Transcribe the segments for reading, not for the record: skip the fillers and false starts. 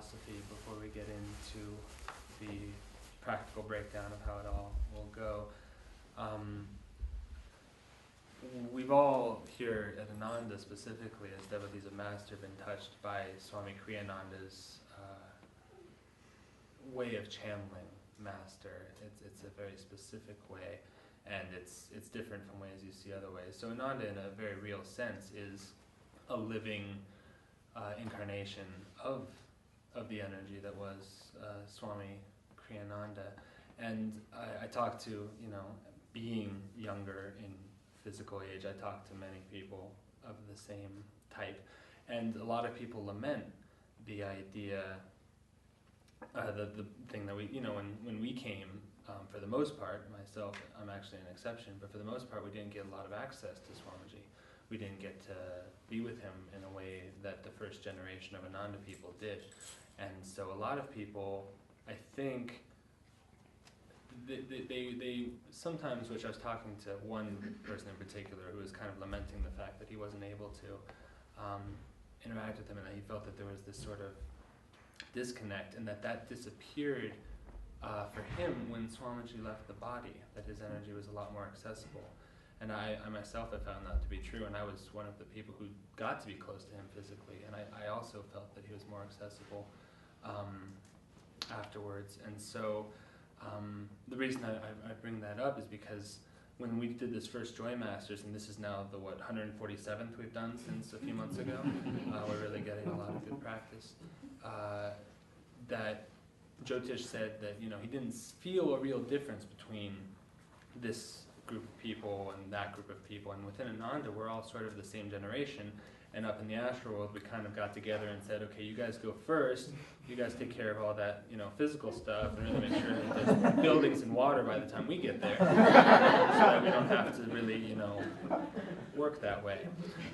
philosophy before we get into the practical breakdown of how it all will go. We've all here at Ananda specifically, as devotees of Master, been touched by Swami Kriyananda's way of channeling Master. It's a very specific way, and it's different from ways you see other ways. So Ananda, in a very real sense, is a living incarnation of the energy that was Swami Kriyananda. And I talk to, being younger in physical age, I talk to many people of the same type, and a lot of people lament the idea, the thing that we, when we came, for the most part, myself, I'm actually an exception, but for the most part we didn't get a lot of access to Swamiji. We didn't get to be with him in a way that the first generation of Ananda people did. And so a lot of people, I think, they sometimes, which I was talking to one person in particular who was kind of lamenting the fact that he wasn't able to interact with him, and that he felt that there was this sort of disconnect, and that disappeared for him when Swamiji left the body, that his energy was a lot more accessible. And I myself have found that to be true, and I was one of the people who got to be close to him physically, and I also felt that he was more accessible afterwards. And so the reason I bring that up is because when we did this first Joymasters, and this is now the 147th we've done since a few months ago, we're really getting a lot of good practice, that Jyotish said that he didn't feel a real difference between this group of people and that group of people, and within Ananda we're all sort of the same generation, and up in the astral world we kind of got together and said, okay, you guys go first, you guys take care of all that physical stuff, and really make sure that there's buildings and water by the time we get there, so that we don't have to really work that way.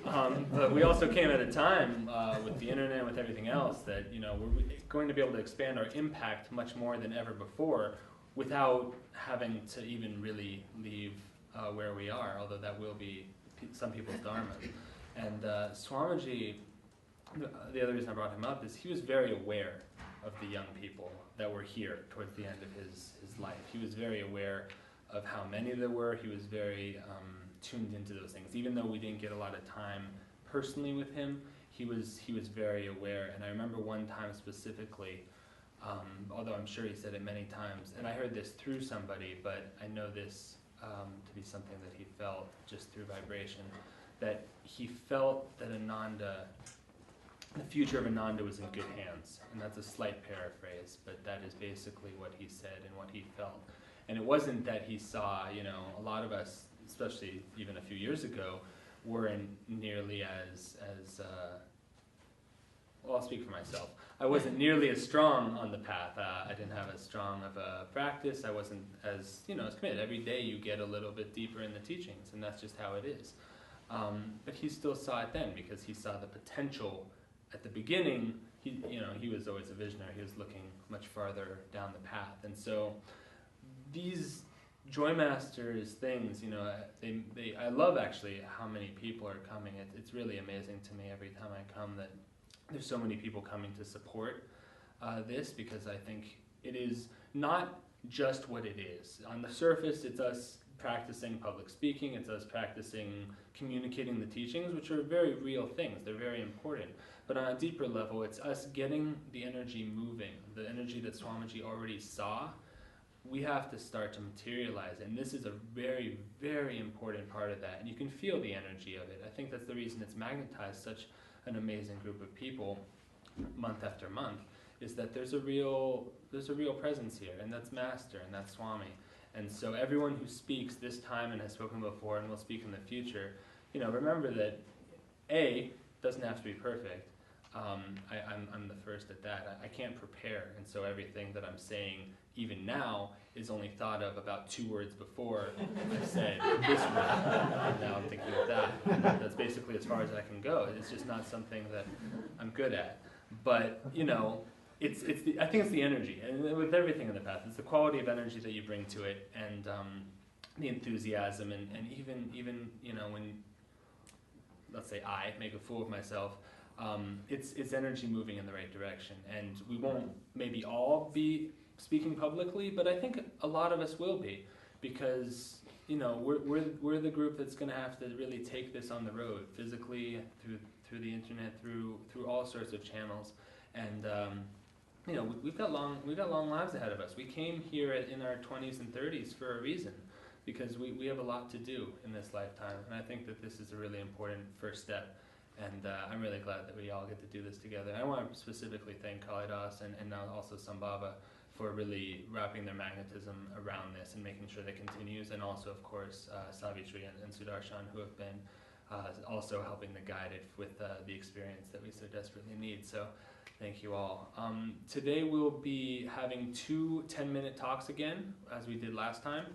But we also came at a time with the internet and with everything else that we're going to be able to expand our impact much more than ever before without having to even really leave where we are, although that will be some people's dharma. And Swamiji, the other reason I brought him up is he was very aware of the young people that were here towards the end of his life. He was very aware of how many there were. He was very tuned into those things. Even though we didn't get a lot of time personally with him, he was very aware. And I remember one time specifically, although I'm sure he said it many times, and I heard this through somebody, but I know this to be something that he felt just through vibration, that he felt that Ananda, the future of Ananda was in good hands. And that's a slight paraphrase, but that is basically what he said and what he felt. And it wasn't that he saw, a lot of us, especially even a few years ago, weren't nearly as well, I'll speak for myself. I wasn't nearly as strong on the path. I didn't have as strong of a practice. I wasn't as, as committed. Every day you get a little bit deeper in the teachings, and that's just how it is. But he still saw it then, because he saw the potential at the beginning. He was always a visionary. He was looking much farther down the path. And so these Joymasters things, I love actually how many people are coming. It's really amazing to me every time I come that there's so many people coming to support this, because I think it is not just what it is. On the surface, it's us practicing public speaking, it's us practicing communicating the teachings, which are very real things, they're very important. But on a deeper level, it's us getting the energy moving, the energy that Swamiji already saw. We have to start to materialize, and this is a very, very important part of that. And you can feel the energy of it. I think that's the reason it's magnetized such an amazing group of people month after month, is that there's a real presence here, and that's Master, and that's Swami. And so everyone who speaks this time and has spoken before and will speak in the future, remember that A, doesn't have to be perfect. I'm the first at that. I can't prepare, and so everything that I'm saying, even now, is only thought of about 2 words before I said this word. And now I'm thinking of that. And that's basically as far as I can go. It's just not something that I'm good at. But I think it's the energy, and with everything in the path, it's the quality of energy that you bring to it, and the enthusiasm, and even when, let's say, I make a fool of myself, it's energy moving in the right direction. And we won't maybe all be speaking publicly, but I think a lot of us will be, because we're the group that's going to have to really take this on the road, physically, through the internet, through all sorts of channels, and we've got long lives ahead of us. We came here in our 20s and 30s for a reason, because we have a lot to do in this lifetime, and I think that this is a really important first step. And I'm really glad that we all get to do this together. I want to specifically thank Kalidas and now also Sambhava for really wrapping their magnetism around this and making sure that continues, and also, of course, Savitri and Sudarshan, who have been also helping to guide it with the experience that we so desperately need. So thank you all. Today we'll be having 2 10-minute talks again, as we did last time.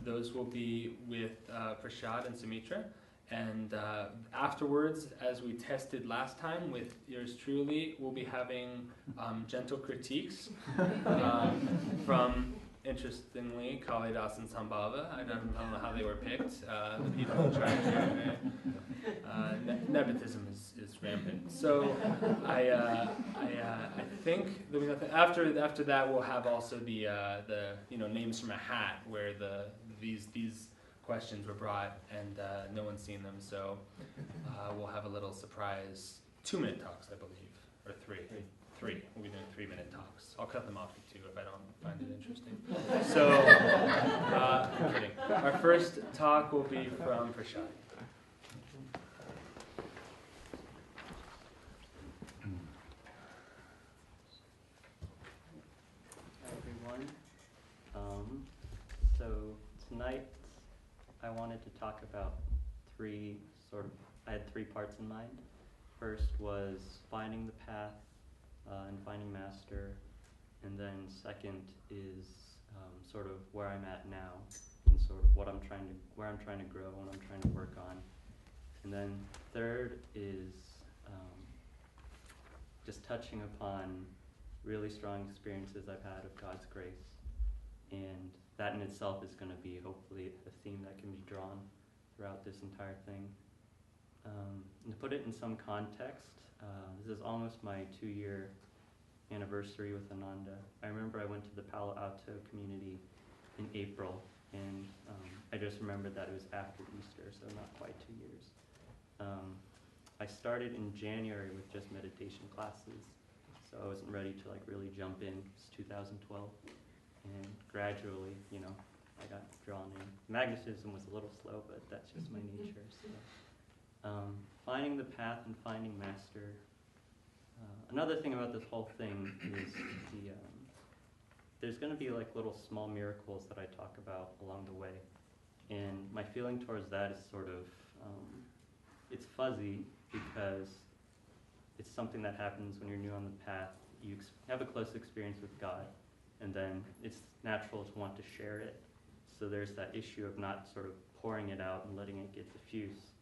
Those will be with Prashad and Sumitra. And afterwards, as we tested last time with yours truly, we'll be having gentle critiques from, interestingly, Kalidas and Sambhava. I don't know how they were picked. The people in charge here. Nepotism is rampant. So I think that after that we'll have also the names from a hat, where these questions were brought and no one's seen them, so we'll have a little surprise 2-minute talks, I believe, or 3. We'll be doing 3-minute talks. I'll cut them off to 2 if I don't find it interesting. So, I'm kidding. Our first talk will be from Prashad. Hi everyone. So tonight I wanted to talk about I had 3 parts in mind. First was finding the path and finding master, and then second is sort of where I'm at now and sort of where I'm trying to grow, what I'm trying to work on. And then third is just touching upon really strong experiences I've had of God's grace, and that in itself is going to be hopefully a theme that can be drawn throughout this entire thing. And to put it in some context, this is almost my 2-year anniversary with Ananda. I remember I went to the Palo Alto community in April, and I just remembered that it was after Easter, so not quite 2 years. I started in January with just meditation classes, so I wasn't ready to really jump in. It's 2012. And gradually, I got drawn in. Magnetism was a little slow, but that's just my nature. So, finding the path and finding master. Another thing about this whole thing is there's going to be little small miracles that I talk about along the way. And my feeling towards that is sort of, it's fuzzy because it's something that happens when you're new on the path. You have a close experience with God, and then it's natural to want to share it. So there's that issue of not sort of pouring it out and letting it get diffuse.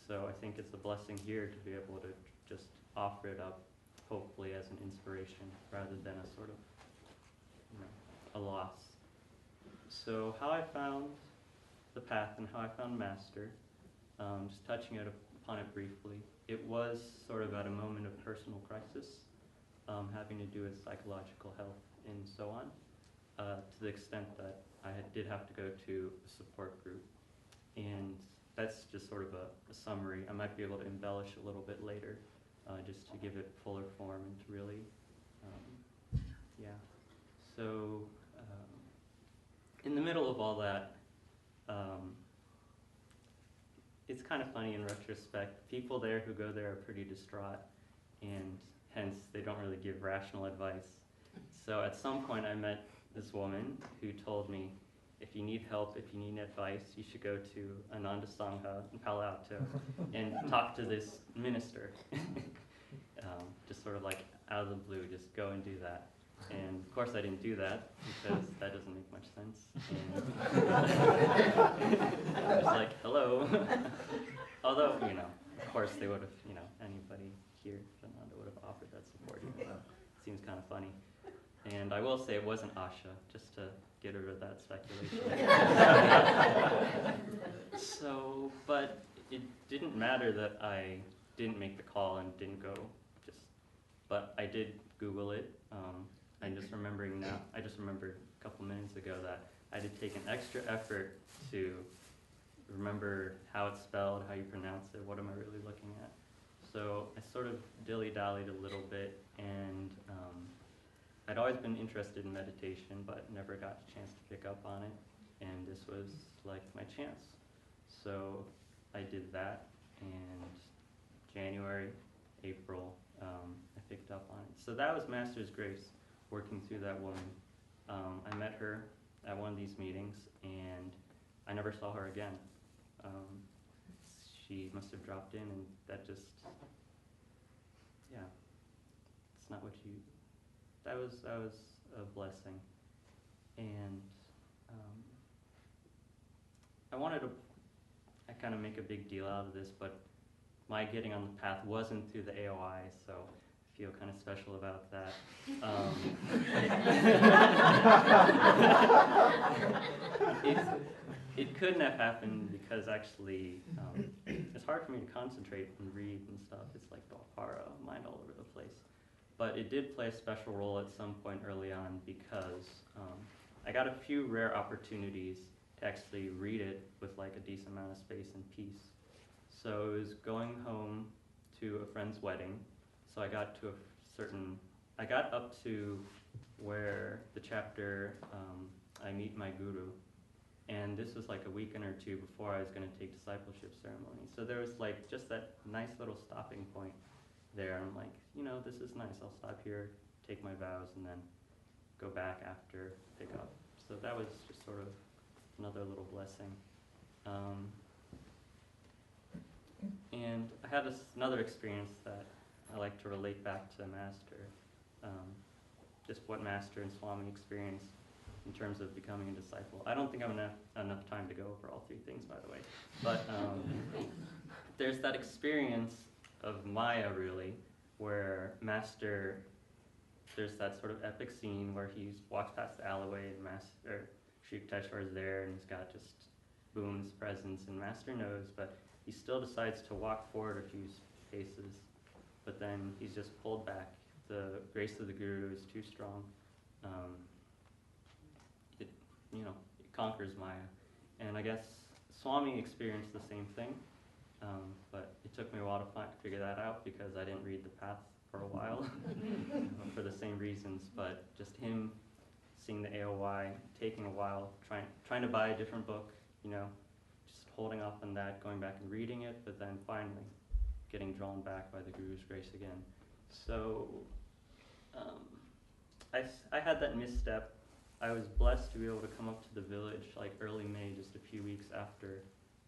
So I think it's a blessing here to be able to just offer it up, hopefully as an inspiration rather than a sort of, a loss. So how I found the path and how I found master, just touching upon it briefly, it was sort of at a moment of personal crisis, having to do with psychological health and so on, to the extent that I did have to go to a support group. And that's just sort of a summary. I might be able to embellish a little bit later, just to give it fuller form and to really, So, in the middle of all that, it's kind of funny in retrospect. People there who go there are pretty distraught, and hence they don't really give rational advice. So at some point I met this woman who told me, if you need help, if you need advice, you should go to Ananda Sangha in Palo Alto and talk to this minister. Just sort of out of the blue, just go and do that. And of course I didn't do that, because that doesn't make much sense. And I was like, hello. Although, of course they would have, anybody here at Ananda would have offered that support. It seems kind of funny. And I will say it wasn't Asha, just to get rid of that speculation. But it didn't matter that I didn't make the call and didn't go but I did Google it. I just remembered a couple minutes ago that I did take an extra effort to remember how it's spelled, how you pronounce it, what am I really looking at. So I sort of dilly-dallied a little bit, and I'd always been interested in meditation, but never got a chance to pick up on it, and this was like my chance. So I did that, and January, April, I picked up on it. So that was Master's Grace, working through that woman. I met her at one of these meetings, and I never saw her again. She must have dropped in, and that just, yeah, it's not what you, that was a blessing. And I kind of make a big deal out of this, but my getting on the path wasn't through the AOI, so I feel kind of special about that. It couldn't have happened because actually it's hard for me to concentrate and read and stuff. It's like mind all over the place. But it did play a special role at some point early on because I got a few rare opportunities to actually read it with like a decent amount of space and peace. So it was going home to a friend's wedding. So I got up to where the chapter I meet my guru. And this was like a weekend or two before I was going to take discipleship ceremony. So there was like just that nice little stopping point there. I'm like, this is nice. I'll stop here, take my vows, and then go back after, pick up. So that was just sort of another little blessing. And I had another experience that I like to relate back to Master. Just what Master and Swami experienced in terms of becoming a disciple. I don't think I have enough time to go over all three things, by the way. But there's that experience of Maya, really, where Master, there's that sort of epic scene where he walks past the alleyway and Master Sri Yukteswar is there, and he's got just Boom's presence, and Master knows, but he still decides to walk forward a few paces, but then he's just pulled back. The grace of the Guru is too strong. It conquers Maya. And I guess Swami experienced the same thing, but it took me a while to figure that out because I didn't read the path for a while for the same reasons, but just him seeing the AOI, taking a while, trying to buy a different book, just holding off on that, going back and reading it, but then finally getting drawn back by the Guru's grace again. So I had that misstep. I was blessed to be able to come up to the village like early May, just a few weeks after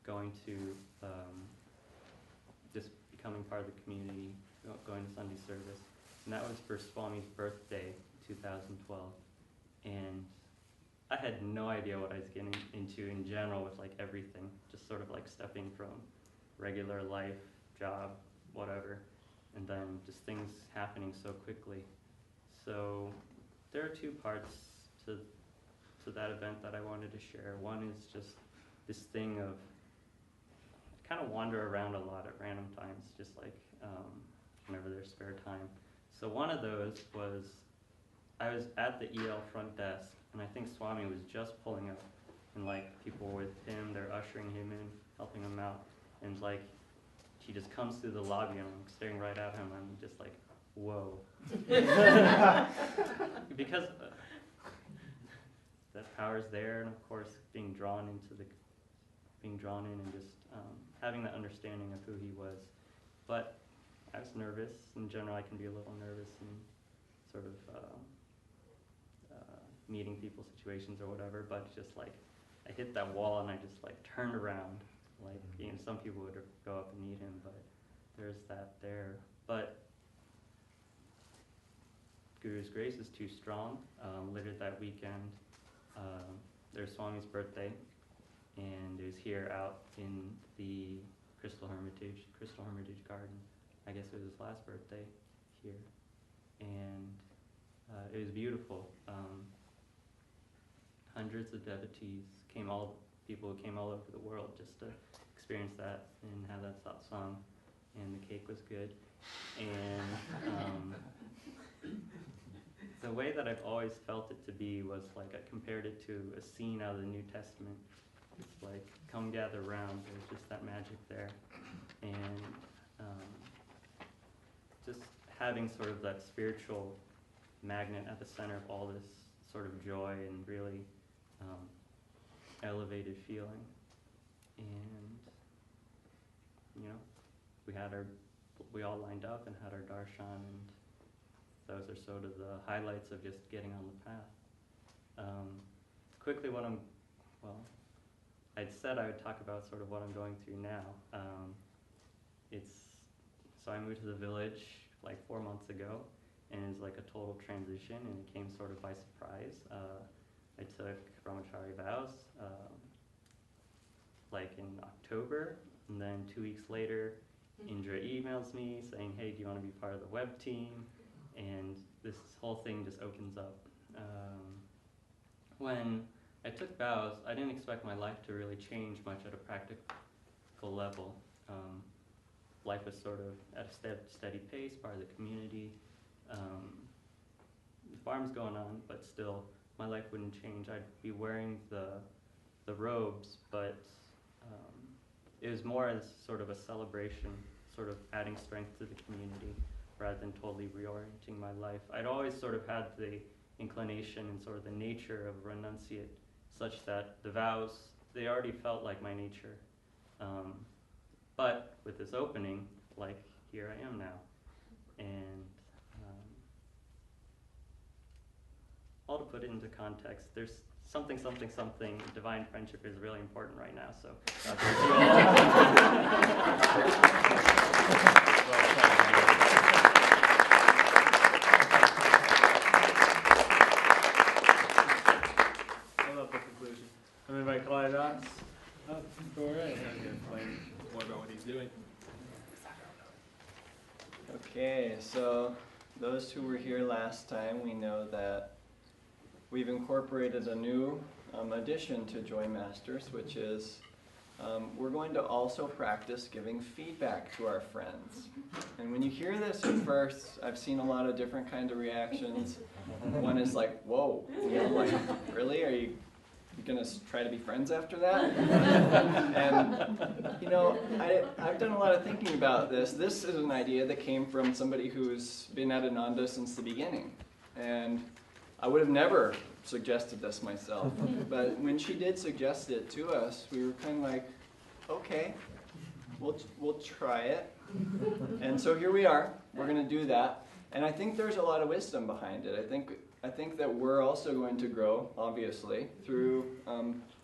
going to just becoming part of the community, going to Sunday service. And that was for Swami's birthday, 2012. And I had no idea what I was getting into in general with like everything, just sort of like stepping from regular life, job, whatever, and then just things happening so quickly. So there are two parts to that event that I wanted to share. One is just this thing of, I kind of wander around a lot at random times, just like whenever there's spare time. So one of those was, I was at the EL front desk, and I think Swami was just pulling up, and like people with him, they're ushering him in, helping him out, and like he just comes through the lobby, and I'm staring right at him, and I'm just like, whoa. Because that power's there, and of course being drawn in and just having that understanding of who he was. But I was nervous. In general, I can be a little nervous in sort of meeting people situations or whatever, but just like I hit that wall and I just like turned around. Like, some people would go up and meet him, but there's that there. But Guru's grace is too strong. Later that weekend, there's Swami's birthday, and it was here out in the Crystal Hermitage Garden. I guess it was his last birthday here, and it was beautiful. Hundreds of devotees people who came all over the world just to experience that and have that song, and the cake was good. And the way that I've always felt it to be was like I compared it to a scene out of the New Testament. It's like, come gather round, there's just that magic there. And just having sort of that spiritual magnet at the center of all this sort of joy and really elevated feeling. And, you know, we all lined up and had our darshan, and those are sort of the highlights of just getting on the path. Quickly, I'd said I would talk about sort of what I'm going through now. So I moved to the village like 4 months ago, and it's like a total transition, and it came sort of by surprise. I took brahmachari vows like in October, and then 2 weeks later, Indra emails me saying, hey, do you want to be part of the web team? And this whole thing just opens up. When I took vows, I didn't expect my life to really change much at a practical level. Life was sort of at a steady pace, part of the community. The farm's going on, but still, my life wouldn't change. I'd be wearing the robes, but it was more as sort of a celebration, sort of adding strength to the community, rather than totally reorienting my life. I'd always sort of had the inclination and sort of the nature of a renunciate, such that the vows, they already felt like my nature. But with this opening, like, here I am now. And all to put it into context, there's something, divine friendship is really important right now, so God bless you all. I love the conclusion. I'm going to invite Kalidas up. Go right. I'm going to explain more about what he's doing. Okay, so those who were here last time, we know that we've incorporated a new addition to Joymasters, which is we're going to also practice giving feedback to our friends. And when you hear this at first, I've seen a lot of different kinds of reactions. One is like, whoa, you know, like, really? Are you going to try to be friends after that? And, you know, I've done a lot of thinking about this. This is an idea that came from somebody who's been at Ananda since the beginning. And I would have never suggested this myself, but when she did suggest it to us, we were kind of like, okay, we'll try it. And so here we are. We're going to do that. And I think there's a lot of wisdom behind it. I think that we're also going to grow, obviously, through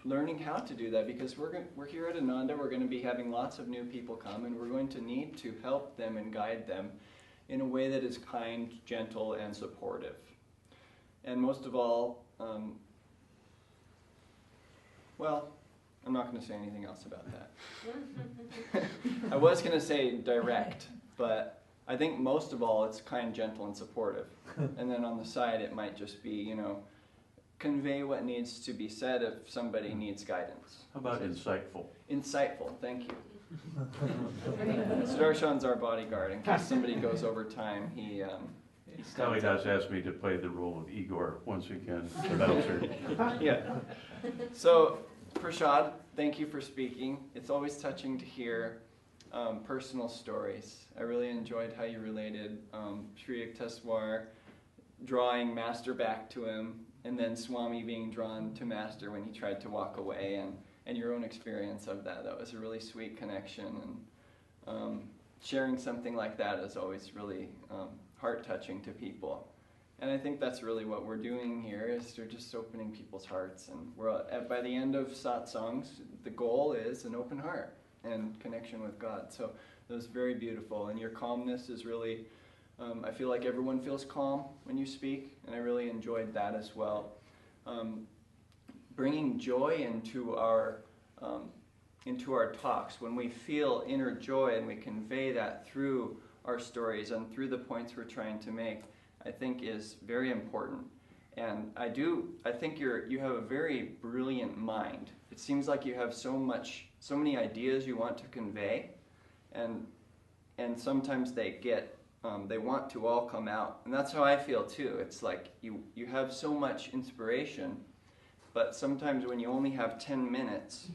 learning how to do that, because we're here at Ananda. We're going to be having lots of new people come, and we're going to need to help them and guide them in a way that is kind, gentle, and supportive. And most of all, well, I'm not going to say anything else about that. I was going to say direct, but I think most of all it's kind, gentle, and supportive. And then on the side it might just be, you know, convey what needs to be said if somebody needs guidance. How about insightful? Insightful, thank you. Sudarshan's our bodyguard. In case somebody goes over time, he Kalidas asked me to play the role of Igor once again, the bouncer. Yeah. So, Prashad, thank you for speaking. It's always touching to hear personal stories. I really enjoyed how you related Sri Yukteswar drawing Master back to him, and then Swami being drawn to Master when he tried to walk away, and your own experience of that. That was a really sweet connection, and sharing something like that is always really heart-touching to people. And I think that's really what we're doing here, is we're just opening people's hearts. And we're by the end of satsangs, the goal is an open heart and connection with God. So that was very beautiful. And your calmness is really, I feel like everyone feels calm when you speak, and I really enjoyed that as well. Bringing joy into our talks, when we feel inner joy and we convey that through our stories and through the points we're trying to make, I think is very important. And I think you have a very brilliant mind. It seems like you have so many ideas you want to convey, and and sometimes they want to all come out. And that's how I feel too. It's like you have so much inspiration, but sometimes when you only have 10 minutes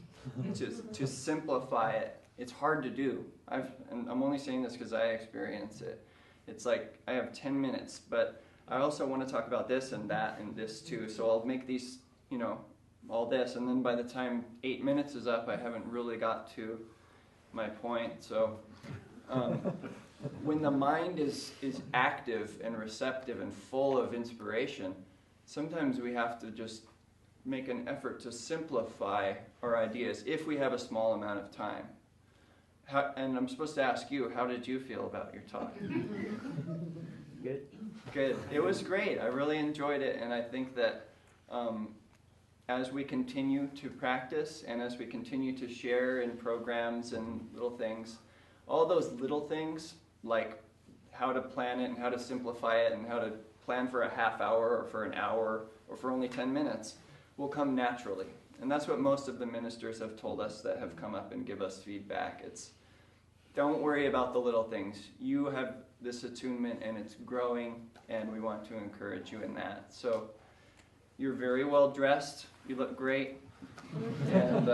to simplify it, it's hard to do. And I'm only saying this because I experience it. It's like I have 10 minutes, but I also want to talk about this and that and this too. So I'll make these, all this, and then by the time 8 minutes is up, I haven't really got to my point. So when the mind is active and receptive and full of inspiration, sometimes we have to just make an effort to simplify our ideas if we have a small amount of time. And I'm supposed to ask you, how did you feel about your talk? Good. It was great. I really enjoyed it, and I think that as we continue to practice and as we continue to share in programs and little things, all those little things, like how to plan it and how to simplify it and how to plan for a half hour or for an hour or for only 10 minutes, will come naturally. And that's what most of the ministers have told us that have come up and give us feedback. It's, don't worry about the little things. You have this attunement and it's growing, and we want to encourage you in that. So you're very well dressed. You look great. And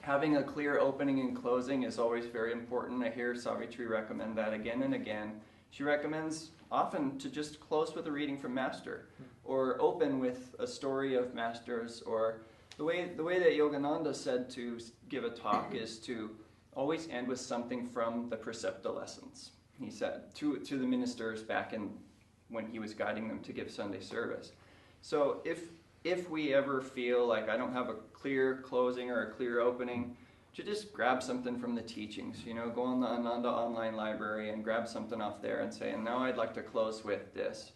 having a clear opening and closing is always very important. I hear Savitri recommend that again and again. She recommends often to just close with a reading from Master, or open with a story of Master's, or the way that Yogananda said to give a talk is to always end with something from the Precepta lessons. He said to the ministers back when he was guiding them to give Sunday service. So if we ever feel like I don't have a clear closing or a clear opening, to just grab something from the teachings. Go on the Ananda online library and grab something off there and say, and now I'd like to close with this.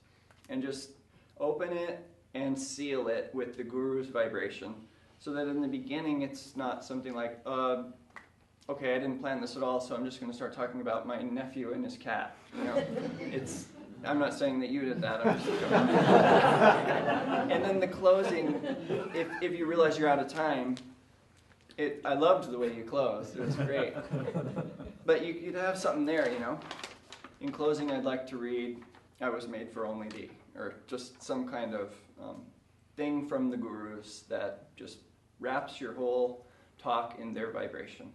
And just open it and seal it with the Guru's vibration, so that in the beginning it's not something like, okay, I didn't plan this at all, so I'm just going to start talking about my nephew and his cat. I'm not saying that you did that. I'm just joking. And then the closing, if you realize you're out of time, I loved the way you closed. It was great. But you'd have something there, In closing, I'd like to read, I was made for only thee, or just some kind of thing from the Gurus that just wraps your whole talk in their vibration.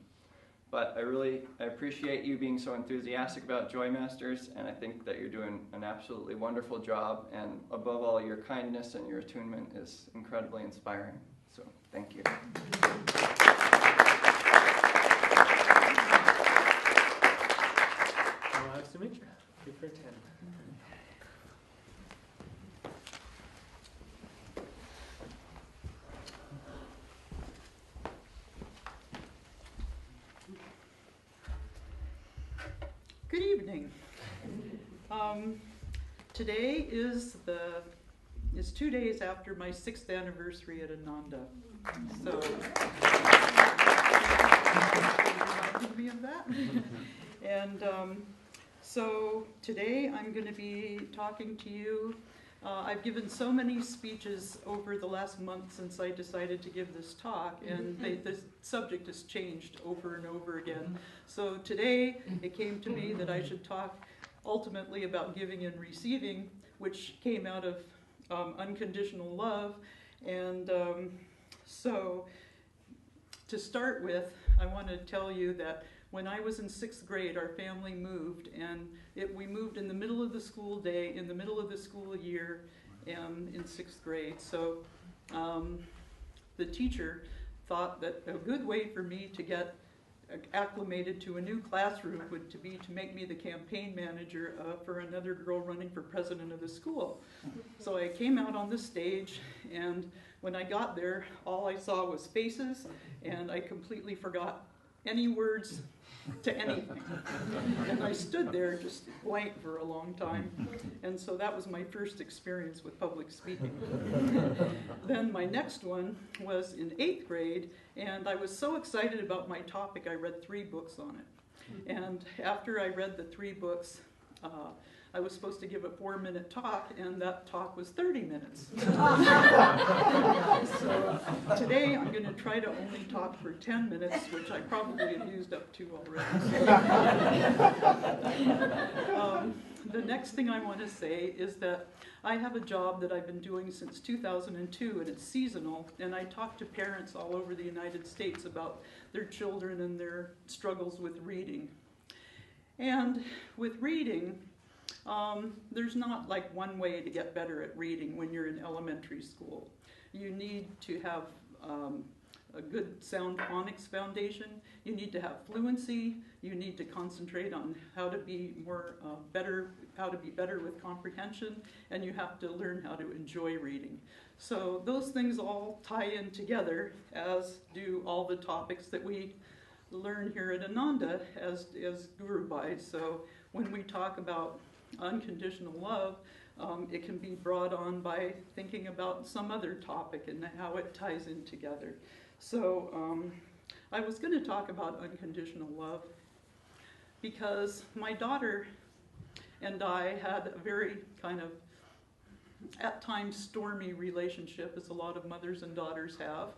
But I appreciate you being so enthusiastic about Joymasters, and I think that you're doing an absolutely wonderful job, and above all, your kindness and your attunement is incredibly inspiring. So, thank you. Sumitra, you for 10. Good evening. Today is 2 days after my 6th anniversary at Ananda. So, reminded me of that. And so today I'm going to be talking to you. I've given so many speeches over the last month since I decided to give this talk, and the subject has changed over and over again. So today it came to me that I should talk ultimately about giving and receiving, which came out of unconditional love. And so to start with, I want to tell you that when I was in 6th grade, our family moved, and we moved in the middle of the school day, in the middle of the school year, in 6th grade. So the teacher thought that a good way for me to get acclimated to a new classroom would be to make me the campaign manager for another girl running for president of the school. So I came out on the stage, and when I got there, all I saw was faces, and I completely forgot any words to anything. And I stood there just blank for a long time. And so that was my first experience with public speaking. Then my next one was in 8th grade, and I was so excited about my topic, I read 3 books on it. And after I read the 3 books, I was supposed to give a 4-minute talk, and that talk was 30 minutes. So today I'm going to try to only talk for 10 minutes, which I probably have used up 2 already. The next thing I want to say is that I have a job that I've been doing since 2002, and it's seasonal, and I talk to parents all over the United States about their children and their struggles with reading. And with reading, there's not like one way to get better at reading when you're in elementary school. You need to have a good sound phonics foundation. You need to have fluency. You need to concentrate on how to be better with comprehension, and you have to learn how to enjoy reading. So those things all tie in together, as do all the topics that we learn here at Ananda as Guru Bhais. So when we talk about unconditional love, it can be brought on by thinking about some other topic and how it ties in together. So I was going to talk about unconditional love because my daughter and I had a very kind of, at times, stormy relationship, as a lot of mothers and daughters have.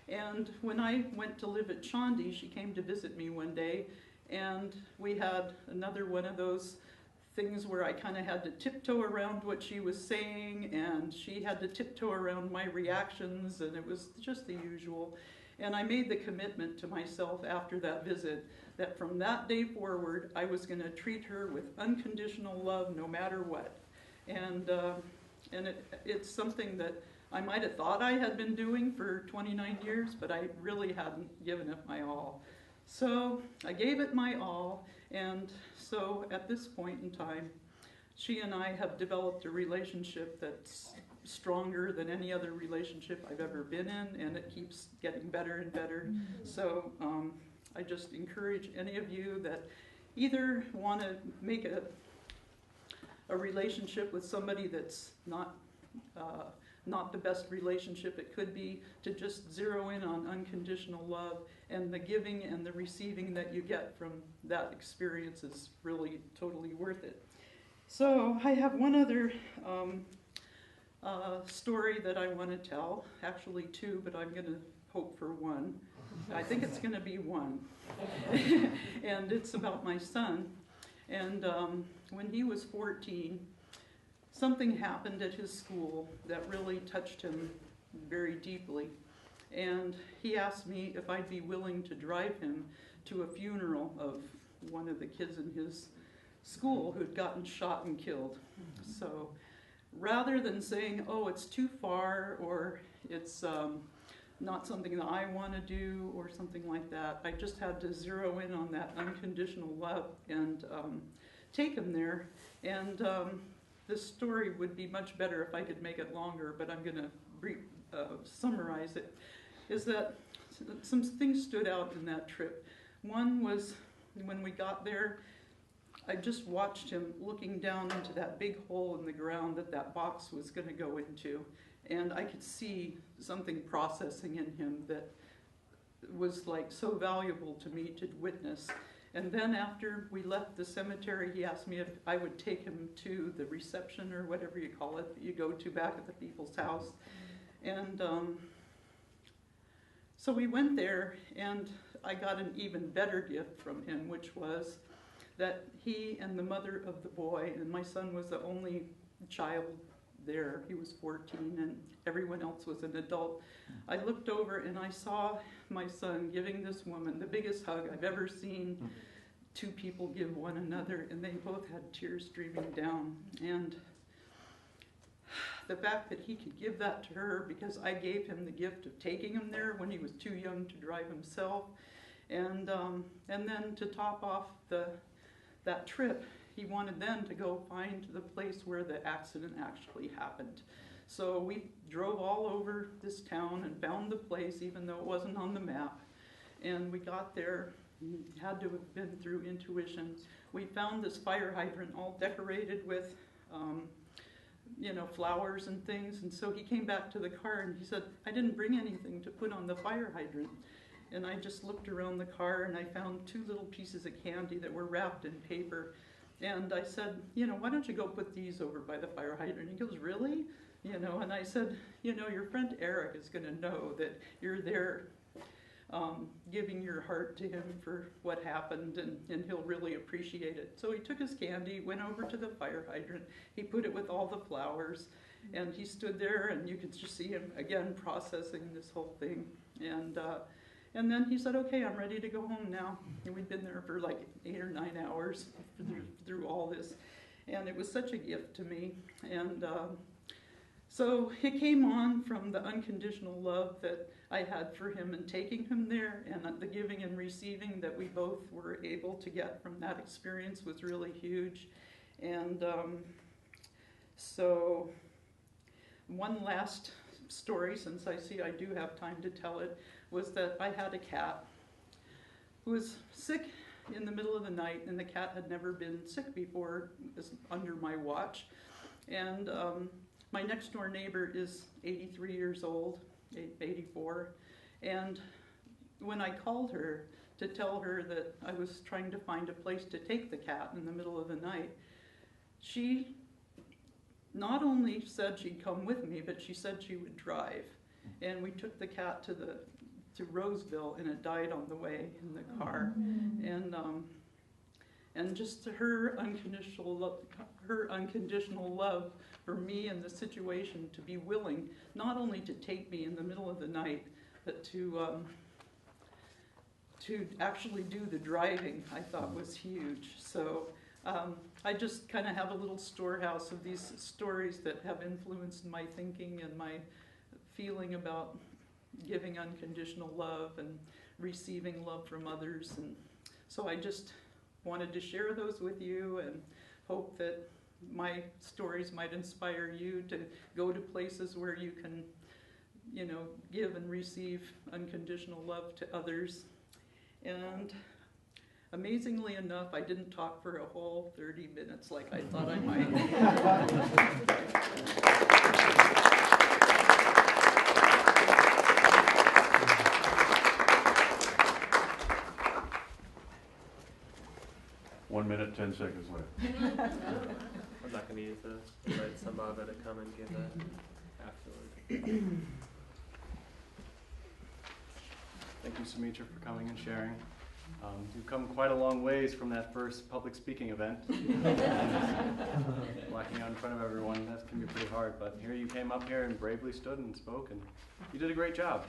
And when I went to live at Chandi, she came to visit me one day, and we had another one of those things where I kind of had to tiptoe around what she was saying, and she had to tiptoe around my reactions, and it was just the usual. And I made the commitment to myself after that visit that from that day forward, I was going to treat her with unconditional love no matter what. And it's something that I might have thought I had been doing for 29 years, but I really hadn't given it my all. So I gave it my all, and so at this point in time, she and I have developed a relationship that's stronger than any other relationship I've ever been in, and it keeps getting better and better. So I just encourage any of you that either want to make a relationship with somebody that's not the best relationship it could be, to just zero in on unconditional love, and the giving and the receiving that you get from that experience is really totally worth it. So I have one other story that I want to tell, actually 2, but I'm going to hope for 1. I think it's going to be 1. And it's about my son. And when he was 14, something happened at his school that really touched him very deeply. And he asked me if I'd be willing to drive him to a funeral of one of the kids in his school who'd gotten shot and killed. So rather than saying, oh, it's too far, or it's not something that I want to do, or something like that, I just had to zero in on that unconditional love and take him there. And this story would be much better if I could make it longer, but I'm going to summarize it, is that some things stood out in that trip. One was when we got there, I just watched him looking down into that big hole in the ground that box was going to go into, and I could see something processing in him that was like so valuable to me to witness. And then after we left the cemetery, he asked me if I would take him to the reception, or whatever you call it, that you go to back at the people's house. And so we went there, and I got an even better gift from him, which was that he and the mother of the boy, and my son was the only child there, he was 14, and everyone else was an adult. I looked over and I saw my son giving this woman the biggest hug I've ever seen 2 people give one another, and they both had tears streaming down. And the fact that he could give that to her, because I gave him the gift of taking him there when he was too young to drive himself, and then to top off that trip, he wanted then to go find the place where the accident actually happened. So we drove all over this town and found the place, even though it wasn't on the map. And we got there, had to have been through intuition. We found this fire hydrant all decorated with flowers and things. And so he came back to the car and he said, I didn't bring anything to put on the fire hydrant. And I just looked around the car and I found 2 little pieces of candy that were wrapped in paper And I said, why don't you go put these over by the fire hydrant? He goes, really? And I said, your friend Eric is going to know that you're there giving your heart to him for what happened, and he'll really appreciate it. So he took his candy, went over to the fire hydrant, he put it with all the flowers, and he stood there, and you could just see him, again, processing this whole thing. And then he said, okay, I'm ready to go home now. And we'd been there for like 8 or 9 hours through all this. And it was such a gift to me. And so it came on from the unconditional love that I had for him and taking him there, and the giving and receiving that we both were able to get from that experience was really huge. And so one last story, since I see I do have time to tell it, was that I had a cat who was sick in the middle of the night, and the cat had never been sick before. It was under my watch. And my next door neighbor is 83 years old, 84, and when I called her to tell her that I was trying to find a place to take the cat in the middle of the night, she not only said she'd come with me, but she said she would drive. And we took the cat to Roseville, and it died on the way in the car. And just her unconditional love for me and the situation, to be willing not only to take me in the middle of the night, but to actually do the driving, I thought was huge. So I just kind of have a little storehouse of these stories that have influenced my thinking and my feeling about giving unconditional love and receiving love from others. And so I just wanted to share those with you, and hope that my stories might inspire you to go to places where you can, give and receive unconditional love to others. And amazingly enough, I didn't talk for a whole 30 minutes like I thought I might. One minute, 10 seconds left. I'm not going to use the invite Sambhava to come and give that afterward. Thank you, Sumitra, for coming and sharing. You've come quite a long ways from that first public speaking event. Walking out in front of everyone, that can be pretty hard, but here you came up here and bravely stood and spoke, and you did a great job.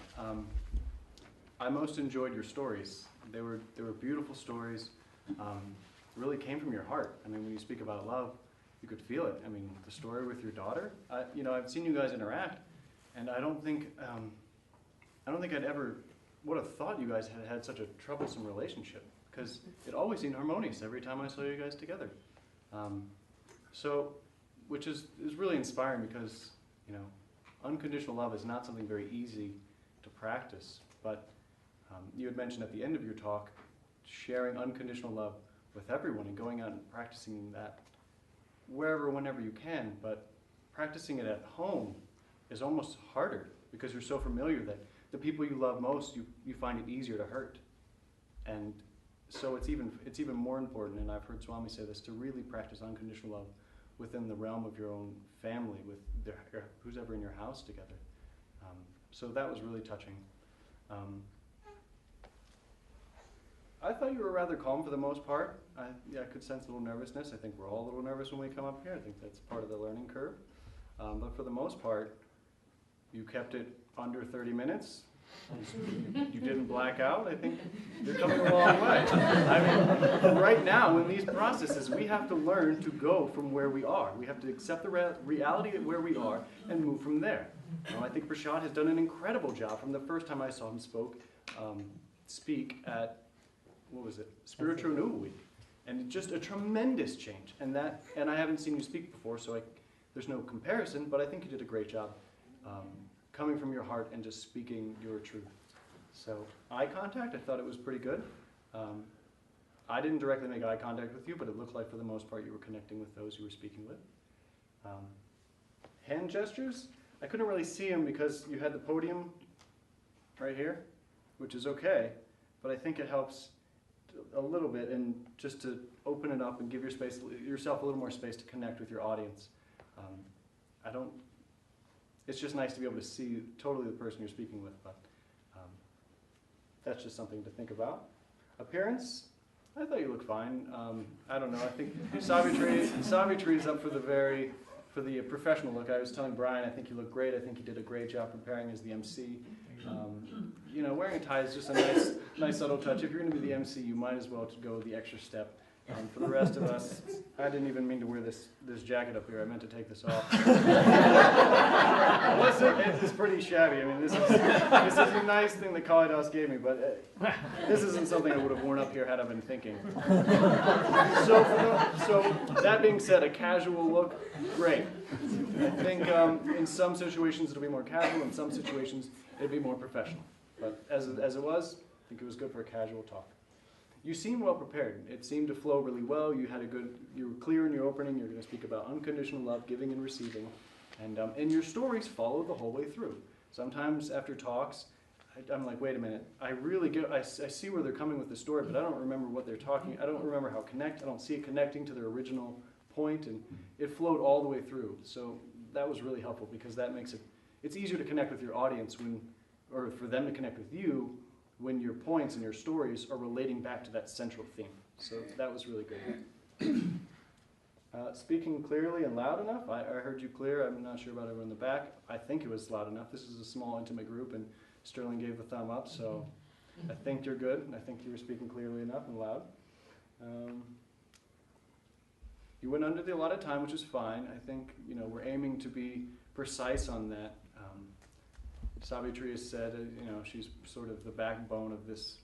I most enjoyed your stories. They were beautiful stories. Really came from your heart. I mean, when you speak about love, you could feel it. I mean, the story with your daughter, I've seen you guys interact, and I don't think I'd ever would have thought you guys had such a troublesome relationship, because it always seemed harmonious every time I saw you guys together. Which is really inspiring, because, unconditional love is not something very easy to practice, but you had mentioned at the end of your talk, sharing unconditional love with everyone and going out and practicing that wherever, whenever you can, but practicing it at home is almost harder, because you're so familiar that the people you love most, you find it easier to hurt. And so it's even more important, and I've heard Swami say this, to really practice unconditional love within the realm of your own family, with who's ever in your house together. So that was really touching. I thought you were rather calm for the most part. I could sense a little nervousness. I think we're all a little nervous when we come up here. I think that's part of the learning curve. But for the most part, you kept it under 30 minutes. You didn't black out. I think you're coming a long way. I mean, right now in these processes, we have to learn to go from where we are. We have to accept the reality of where we are and move from there. I think Prashad has done an incredible job from the first time I saw him speak at, what was it, Spiritual Renewal Week. And just a tremendous change. And I haven't seen you speak before, so there's no comparison, but I think you did a great job coming from your heart and just speaking your truth. So eye contact, I thought it was pretty good. I didn't directly make eye contact with you, but it looked like for the most part you were connecting with those you were speaking with. Hand gestures, I couldn't really see them because you had the podium right here, which is okay, but I think it helps a little bit, and just to open it up and give yourself a little more space to connect with your audience. It's just nice to be able to see totally the person you're speaking with, but that's just something to think about. Appearance, I thought you looked fine. I don't know, I think Savitri is up for the professional look. I was telling Bryan, I think you look great. I think you did a great job preparing as the MC. Wearing a tie is just a nice subtle touch. If you're going to be the MC, you might as well go the extra step. For the rest of us, I didn't even mean to wear this jacket up here. I meant to take this off. It's pretty shabby. I mean, this is a nice thing that Kalidas gave me, but this isn't something I would have worn up here had I been thinking. So that being said, a casual look, great. I think in some situations it'll be more casual. In some situations it'll be more professional. But as it was, I think it was good for a casual talk. You seem well prepared. It seemed to flow really well. You were clear in your opening. You're going to speak about unconditional love, giving and receiving. And your stories follow the whole way through. Sometimes after talks, I'm like, wait a minute. I see where they're coming with the story, but I don't remember what they're talking. I don't remember how I don't see it connecting to their original point, and it flowed all the way through. So that was really helpful because that makes it's easier to connect with your audience or for them to connect with you when your points and your stories are relating back to that central theme. So that was really good. Speaking clearly and loud enough, I heard you clear. I'm not sure about everyone in the back. I think it was loud enough. This is a small, intimate group, and Sterling gave the thumb up, so I think you're good. I think you were speaking clearly enough and loud. You went under the allotted time, which is fine. I think we're aiming to be precise on that. Savitri has said, she's sort of the backbone of this,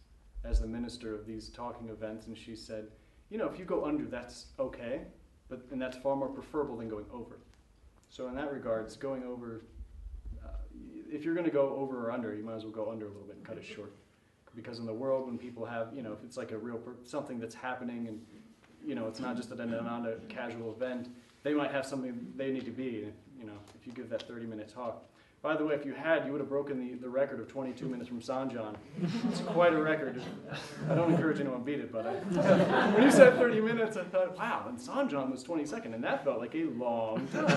as the minister of these talking events, and she said, if you go under, that's okay, and that's far more preferable than going over. So in that regards, going over, if you're going to go over or under, you might as well go under a little bit and cut it short. Because in the world, when people have, if it's like a real something that's happening, and it's not just an Ananda casual event, they might have something they need to be. If you give that 30-minute talk. By the way, if you would have broken the record of 22 minutes from Sanjan. It's quite a record. I don't encourage anyone to beat it, but when you said 30 minutes, I thought, wow, and Sanjan was 22nd, and that felt like a long time.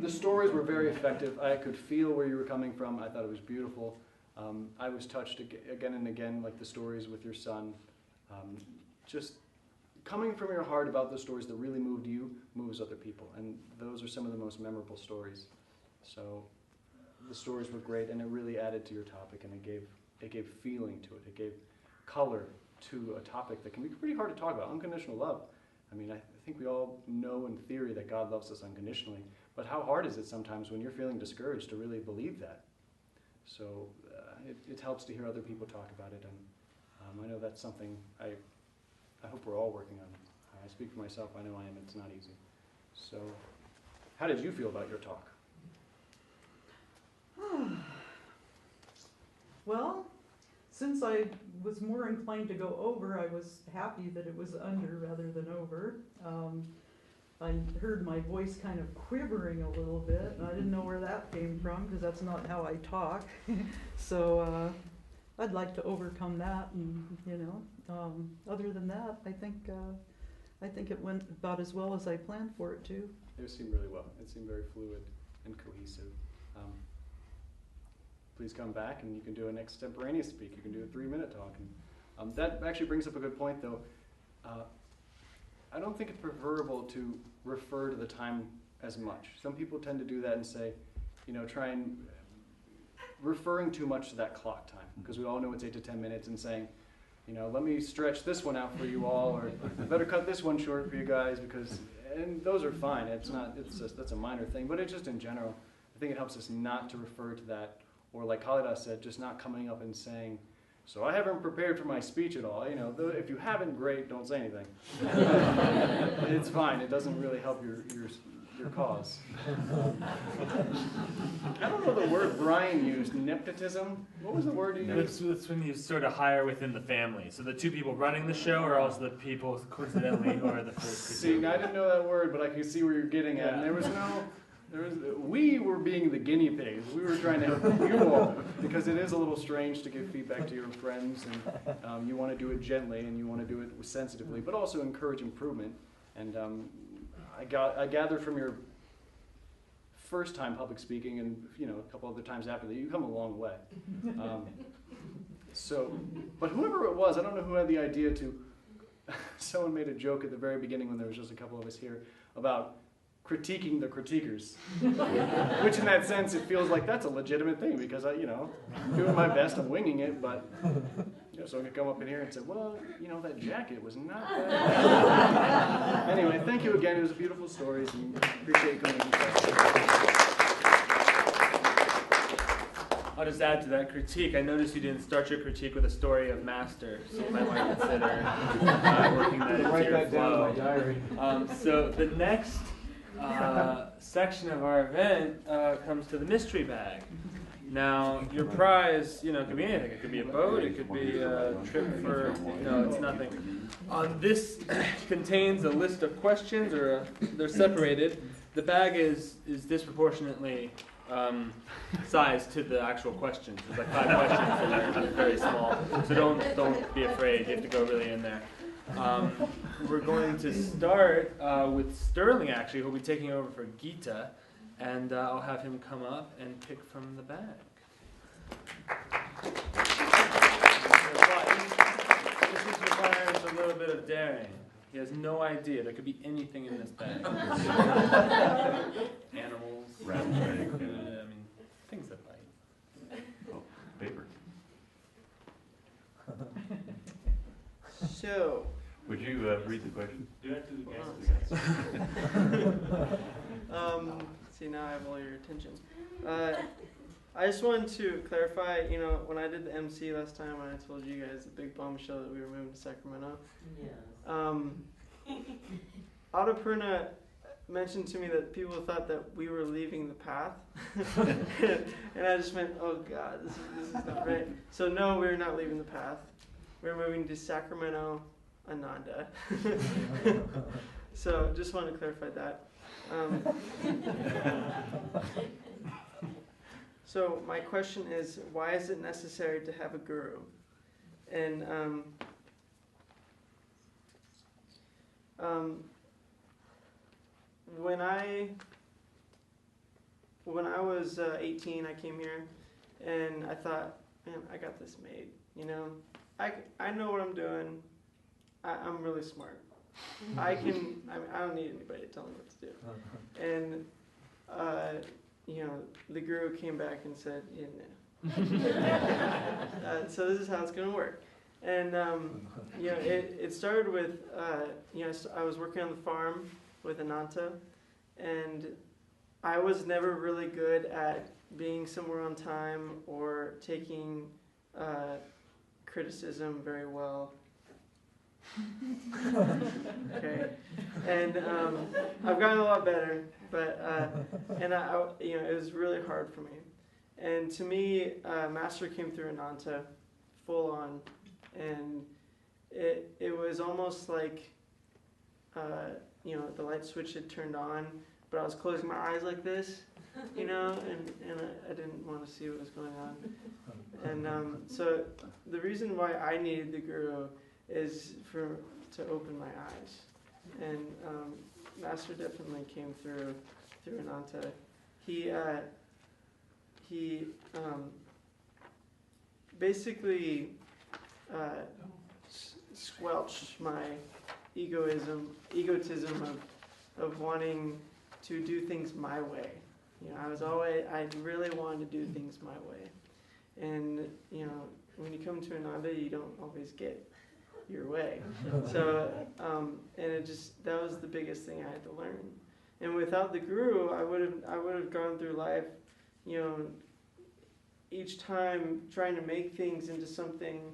The stories were very effective. I could feel where you were coming from. I thought it was beautiful. I was touched again and again, like the stories with your son. Just coming from your heart about the stories that really moved you moves other people, and those are some of the most memorable stories. So the stories were great, and it really added to your topic, and it gave feeling to it. It gave color to a topic that can be pretty hard to talk about. Unconditional love. I mean, I think we all know in theory that God loves us unconditionally, but how hard is it sometimes when you're feeling discouraged to really believe that? So it helps to hear other people talk about it, and I know that's something I hope we're all working on. I speak for myself, I know I am, it's not easy. So, how did you feel about your talk? Well, since I was more inclined to go over, I was happy that it was under rather than over. I heard my voice kind of quivering a little bit, and I didn't know where that came from because that's not how I talk. So I'd like to overcome that, and other than that, I think it went about as well as I planned for it to. It seemed really well. It seemed very fluid and cohesive. Please come back, and you can do an extemporaneous speak. You can do a 3-minute talk. And that actually brings up a good point, though. I don't think it's preferable to refer to the time as much. Some people tend to do that and say, try and referring too much to that clock time, because we all know it's 8 to 10 minutes, and saying, let me stretch this one out for you all, or I better cut this one short for you guys, and those are fine. That's a minor thing, but it's just in general. I think it helps us not to refer to that, or like Kalidas said, just not coming up and saying, so I haven't prepared for my speech at all. If you haven't, great, don't say anything. It's fine. It doesn't really help your cause. I don't know the word Bryan used, nepotism. What was the word you used? It's when you sort of hire within the family. So the two people running the show are also the people, coincidentally, who are the first two. See, I didn't know that word, but I could see where you're getting at. And there was We were being the guinea pigs. We were trying to help you all because it is a little strange to give feedback to your friends, and you want to do it gently and you want to do it sensitively, but also encourage improvement. And I gathered from your first time public speaking, and a couple other times after that, you come a long way. But whoever it was, I don't know who had the idea to. Someone made a joke at the very beginning when there was just a couple of us here about critiquing the critiquers, which in that sense it feels like that's a legitimate thing because I'm doing my best, I'm winging it, but someone could come up in here and say, well, that jacket was not that. Anyway, thank you again. It was beautiful stories, and appreciate you coming. I'll just add to that critique. I noticed you didn't start your critique with a story of Master, so you might want to consider working that into Write your that down in my flow. diary. So the next section of our event comes to the mystery bag. Now, your prize, could be anything. It could be a boat. It could be a trip for, it's nothing. This contains a list of questions, or they're separated. The bag is disproportionately sized to the actual questions. There's like 5 questions, and they're very small. So don't be afraid. You have to go really in there. We're going to start with Sterling, actually, who'll be taking over for Gita, and I'll have him come up and pick from the bag. This requires a little bit of daring. He has no idea. There could be anything in this bag. Animals, Rattlesnake, food, things that bite. oh, paper. So, Would you read the question? Do that to the see, now I have all your attention. I just wanted to clarify, when I did the MC last time, when I told you guys the big bombshell that we were moving to Sacramento. Annapurna mentioned to me that people thought that we were leaving the path. And I just went, oh God, this is not right. So no, we're not leaving the path. We're moving to Sacramento, Ananda. So just wanted to clarify that. So my question is, why is it necessary to have a guru? And when I was 18, I came here, and I thought, man, I got this made. I know what I'm doing. I'm really smart. I don't need anybody to tell me what to do. And the guru came back and said, no. So this is how it's going to work. And it started with I was working on the farm with Ananda, and I was never really good at being somewhere on time or taking criticism very well. Okay, and I've gotten a lot better, but it was really hard for me. And to me, Master came through Ananda, full on, and it was almost like the light switch had turned on, but I was closing my eyes like this, and I didn't want to see what was going on. And so the reason why I needed the guru is to open my eyes. And Master definitely came through Ananda. He basically squelched my egotism of wanting to do things my way. I really wanted to do things my way. And when you come to Ananda, you don't always get your way. So and that was the biggest thing I had to learn. And without the guru, I would have gone through life, each time trying to make things into something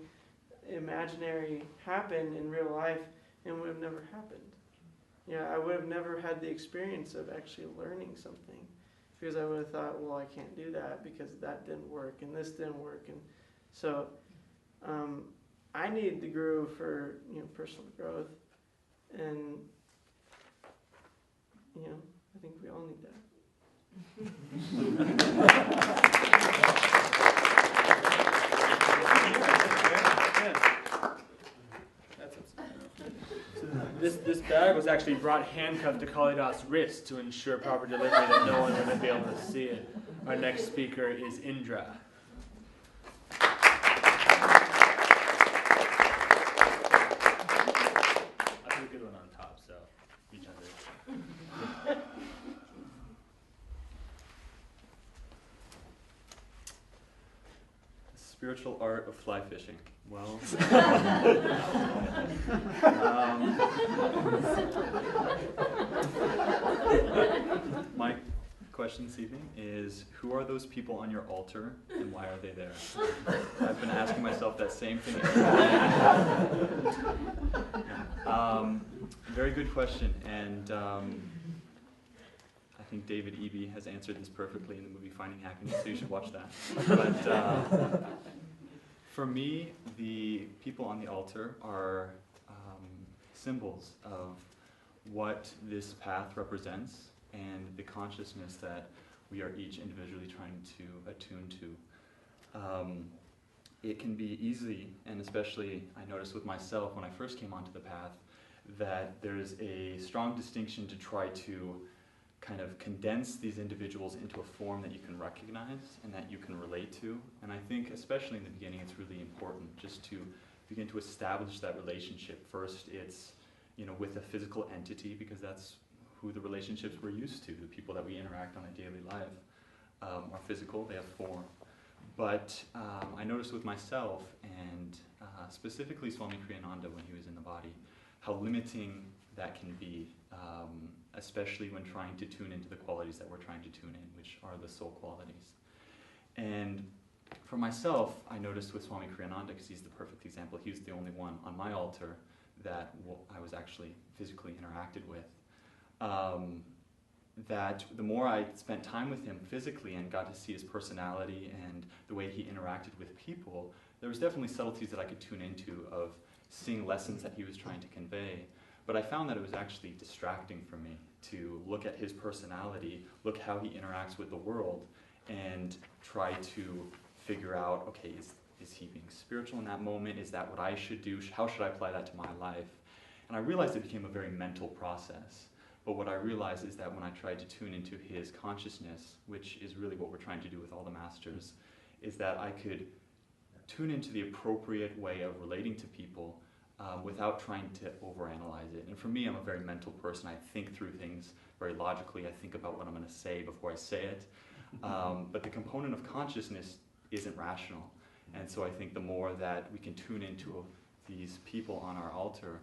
imaginary happen in real life, and would have never happened. I would have never had the experience of actually learning something, because I would have thought, well, I can't do that because that didn't work and this didn't work. And so I need the guru for personal growth, and I think we all need that. This bag was actually brought handcuffed to Kalidas' wrist to ensure proper delivery that no one would be able to see it. Our next speaker is Indra. I put a good one on top, so reach under. Spiritual art of fly fishing. Well, my question this evening is, who are those people on your altar and why are they there? I've been asking myself that same thing. Very good question, and I think David Eby has answered this perfectly in the movie Finding Happiness, so you should watch that. But for me, the people on the altar are symbols of what this path represents and the consciousness that we are each individually trying to attune to. It can be easy, and especially I noticed with myself when I first came onto the path, that there's a strong distinction to try to kind of condense these individuals into a form that you can recognize and that you can relate to. And I think especially in the beginning it's really important just to begin to establish that relationship. First it's, with a physical entity, because that's who the relationships we're used to. The people that we interact on a daily life are physical, they have form. But I noticed with myself, and specifically Swami Kriyananda when he was in the body, how limiting that can be, especially when trying to tune into the qualities that we're trying to tune in, which are the soul qualities. And for myself, I noticed with Swami Kriyananda, because he's the perfect example, he was the only one on my altar that I was actually physically interacted with, that the more I spent time with him physically and got to see his personality and the way he interacted with people, there was definitely subtleties that I could tune into of seeing lessons that he was trying to convey. But I found that it was actually distracting for me to look at his personality, look how he interacts with the world, and try to figure out, okay, is he being spiritual in that moment? Is that what I should do? How should I apply that to my life? And I realized it became a very mental process. But what I realized is that when I tried to tune into his consciousness, which is really what we're trying to do with all the masters, is that I could tune into the appropriate way of relating to people without trying to overanalyze it. And for me, I'm a very mental person. I think through things very logically. I think about what I'm going to say before I say it. But the component of consciousness isn't rational. And so I think the more that we can tune into these people on our altar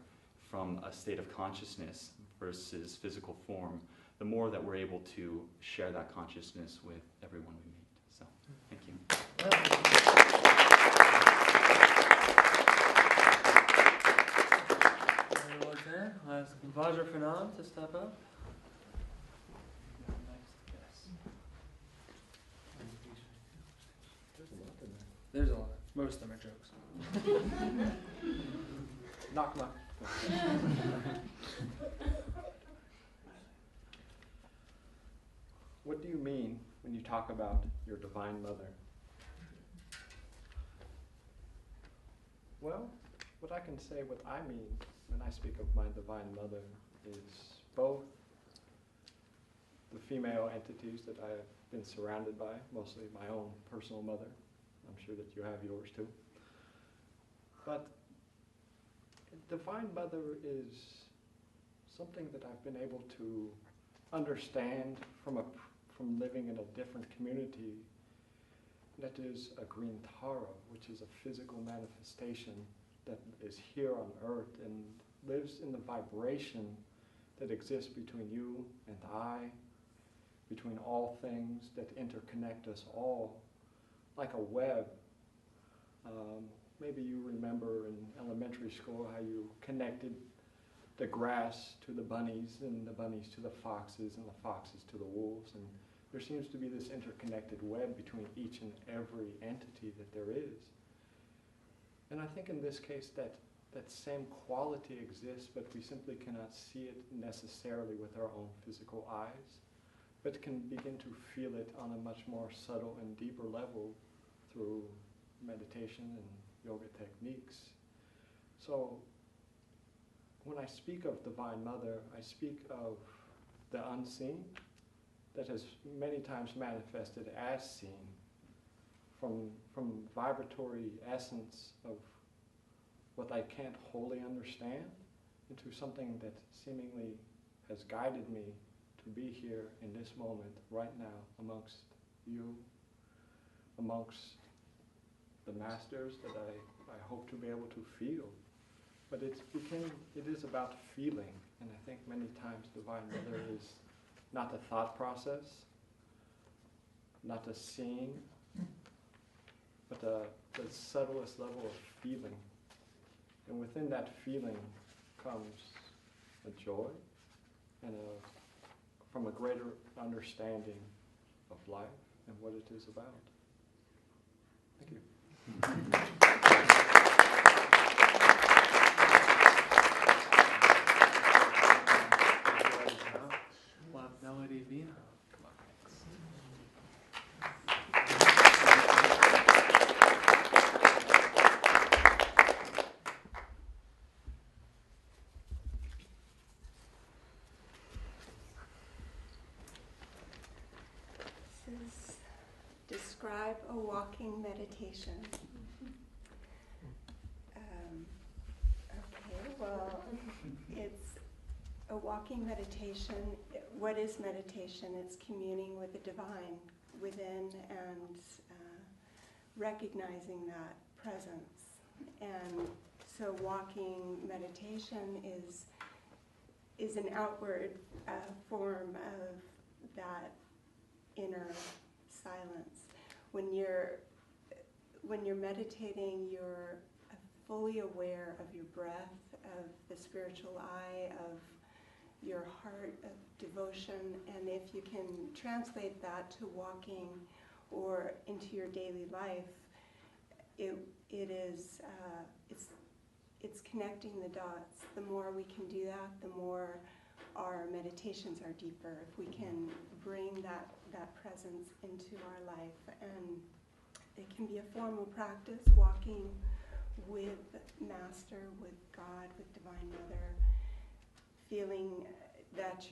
from a state of consciousness versus physical form, the more that we're able to share that consciousness with everyone we meet. So, thank you. I'll ask Vajra Pranam to step up. There's a lot. Most of them are jokes. Knock, knock. What do you mean when you talk about your Divine Mother? Well, what I can say, what I mean when I speak of my Divine Mother is both the female entities that I have been surrounded by, mostly my own personal mother. I'm sure that you have yours too. But Divine Mother is something that I've been able to understand from living in a different community that is a green Tara, which is a physical manifestation that is here on earth and lives in the vibration that exists between you and I, between all things that interconnect us all, like a web. Maybe you remember in elementary school how you connected the grass to the bunnies and the bunnies to the foxes and the foxes to the wolves. And there seems to be this interconnected web between each and every entity that there is. And I think in this case that same quality exists, but we simply cannot see it necessarily with our own physical eyes. but can begin to feel it on a much more subtle and deeper level through meditation and yoga techniques. So when I speak of Divine Mother, I speak of the unseen that has many times manifested as seen, from vibratory essence of what I can't wholly understand into something that seemingly has guided me to be here in this moment, right now, amongst you, amongst the masters that I hope to be able to feel. But it is about feeling, and I think many times Divine Mother is not a thought process, not a scene, but the subtlest level of feeling. And within that feeling comes a joy and from a greater understanding of life and what it is about. Thank you. Melody Vina. Come on, next. This is describe a walking meditation. Okay, well, it's a walking meditation. What is meditation? It's communing with the divine within and recognizing that presence. And so walking meditation is an outward form of that inner silence. When you're meditating, you're fully aware of your breath, of the spiritual eye, of your heart, of devotion, and if you can translate that to walking or into your daily life, it's connecting the dots. The more we can do that, the more our meditations are deeper. If we can bring that presence into our life, and it can be a formal practice, walking with Master, with God, with Divine Mother, feeling that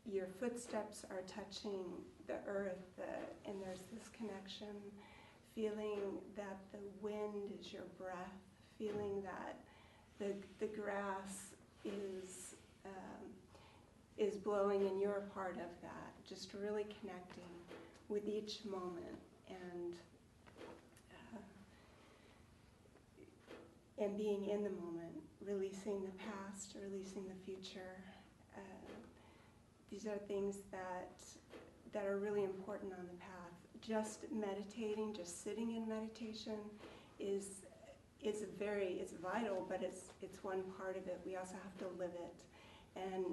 your footsteps are touching the earth, and there's this connection, feeling that the wind is your breath, feeling that the grass is blowing and you're a part of that, just really connecting with each moment and being in the moment, releasing the past, releasing the future. These are things that are really important on the path. Just meditating, just sitting in meditation is vital, but it's one part of it. We also have to live it and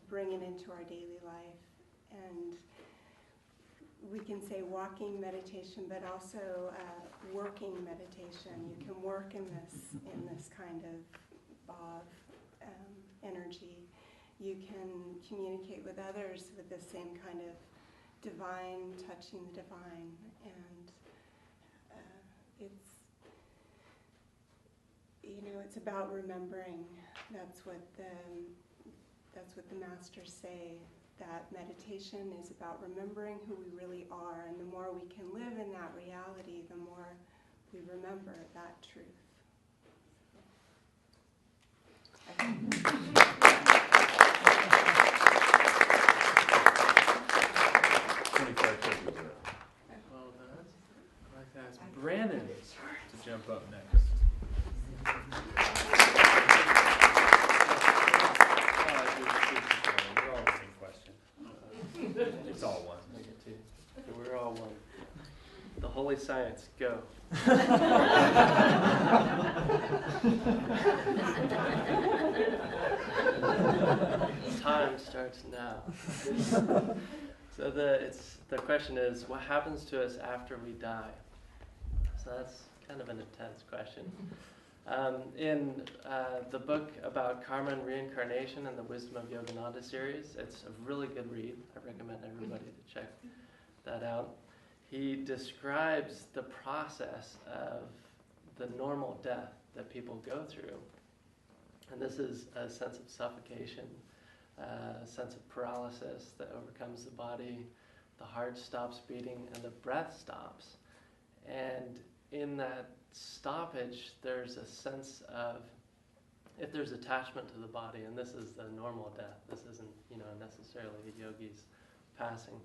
bring it into our daily life. And we can say walking meditation, but also working meditation. You can work in this kind of energy. You can communicate with others with the same kind of divine, touching the divine, and it's about remembering. That's what the masters say. That meditation is about remembering who we really are, and the more we can live in that reality, the more we remember that truth. Well done. I'd like to ask Brandon to jump up next. We're all the same question. It's all one. We're all one. The holy science, go. Time starts now. So the question is, what happens to us after we die? So that's kind of an intense question. In the book about karma and reincarnation and the Wisdom of Yogananda series, it's a really good read. I recommend everybody to check that out. He describes the process of the normal death that people go through. And this is a sense of suffocation, a sense of paralysis that overcomes the body, the heart stops beating, and the breath stops. And in that stoppage, there's a sense of, if there's attachment to the body, and this is the normal death, this isn't, necessarily a yogi's passing.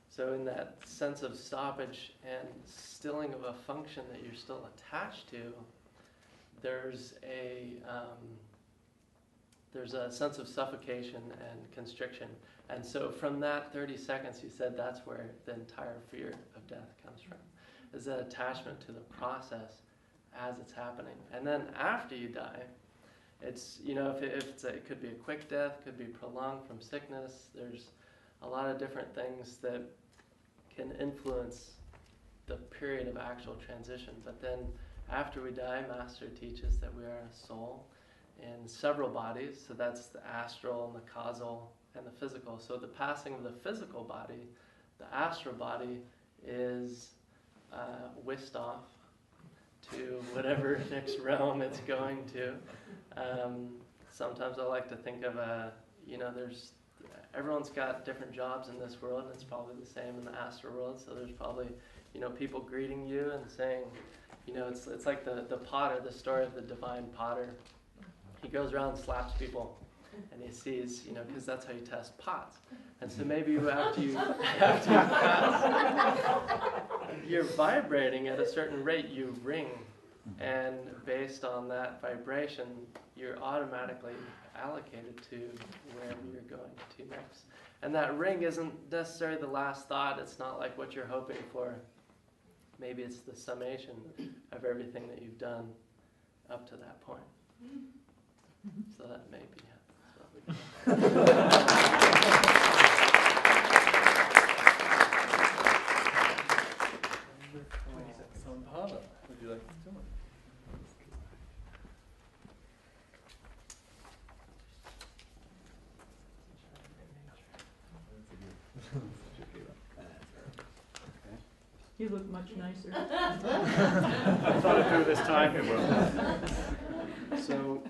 So in that sense of stoppage and stilling of a function that you're still attached to, there's a sense of suffocation and constriction. And so from that 30 seconds, you said that's where the entire fear of death comes from, is that attachment to the process as it's happening. And then after you die, it's, it could be a quick death, could be prolonged from sickness. There's a lot of different things that can influence the period of actual transition. But then after we die, Master teaches that we are a soul in several bodies. So that's the astral and the causal and the physical. So the passing of the physical body, the astral body, is whisked off to whatever next realm it's going to. Sometimes I like to think of everyone's got different jobs in this world, and it's probably the same in the astral world. So there's probably, people greeting you and saying, it's like the potter, the story of the divine potter. He goes around and slaps people, and he sees, because that's how you test pots. And so maybe after you pass, you're vibrating at a certain rate, you ring. And based on that vibration, you're automatically allocated to wherever you're going to next. And that ring isn't necessarily the last thought. It's not like what you're hoping for. Maybe it's the summation of everything that you've done up to that point. So that may be Sambhava, would you like to do it? You look much nicer. I thought it through this time. So,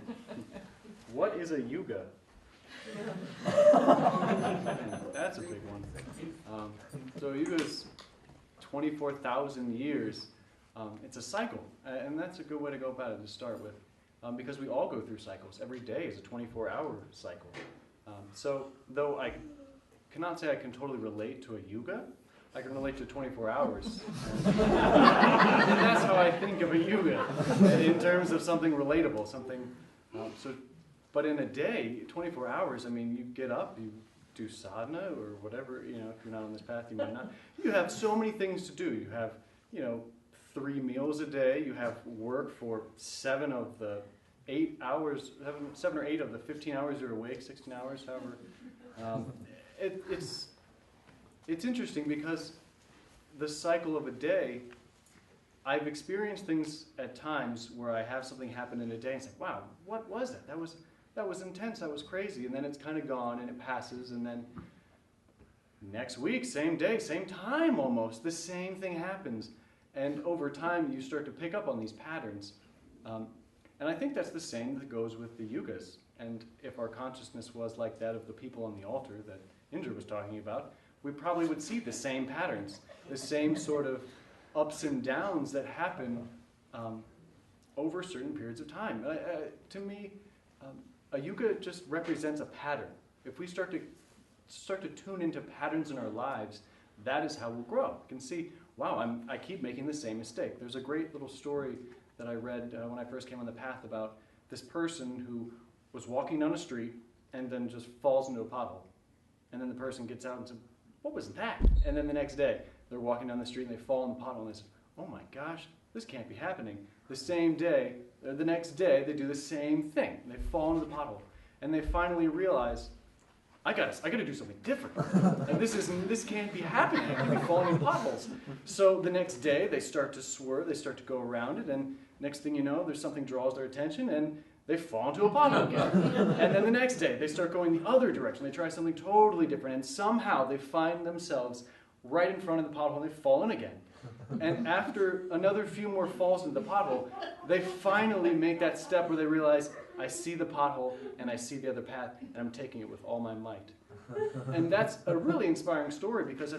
what is a yuga? That's a big one. So yuga is 24,000 years. It's a cycle, and that's a good way to go about it to start with, because we all go through cycles. Every day is a 24-hour cycle. So though I cannot say I can totally relate to a yuga, I can relate to 24 hours. And that's how I think of a yuga, in terms of something relatable, something. But in a day, 24 hours, you get up, you do sadhana or whatever, if you're not on this path, you might not. You have so many things to do. You have, 3 meals a day. You have work for 7 of the 8 hours, 7 or 8 of the 15 hours you're awake, 16 hours, however. It's interesting because the cycle of a day, I've experienced things at times where I have something happen in a day and say, wow, what was that? That was intense, that was crazy. And then it's kind of gone and it passes, and then next week, same day, same time almost, the same thing happens. And over time, you start to pick up on these patterns. And I think that's the same that goes with the yugas. And if our consciousness was like that of the people on the altar that Indra was talking about, we probably would see the same patterns, the same sort of ups and downs that happen over certain periods of time. To me, a yuga just represents a pattern. If we start to tune into patterns in our lives, that is how we'll grow. You can see, wow, I keep making the same mistake. There's a great little story that I read when I first came on the path about this person who was walking down a street and then just falls into a pothole. And then the person gets out and says, what was that? And then the next day, they're walking down the street and they fall in the pothole and they say, oh my gosh, this can't be happening. The same day, or the next day, they do the same thing. They fall into the pothole. And they finally realize, I gotta do something different. And this can't be happening. I can't be falling in potholes. So the next day, they start to swerve, they start to go around it, and Next thing you know, there's something draws their attention, and they fall into a pothole again. And then the next day, they start going the other direction. They try something totally different, and somehow they find themselves right in front of the pothole, and they fall in again. And after another few more falls into the pothole, they finally make that step where they realize, I see the pothole, and I see the other path, and I'm taking it with all my might. And that's a really inspiring story because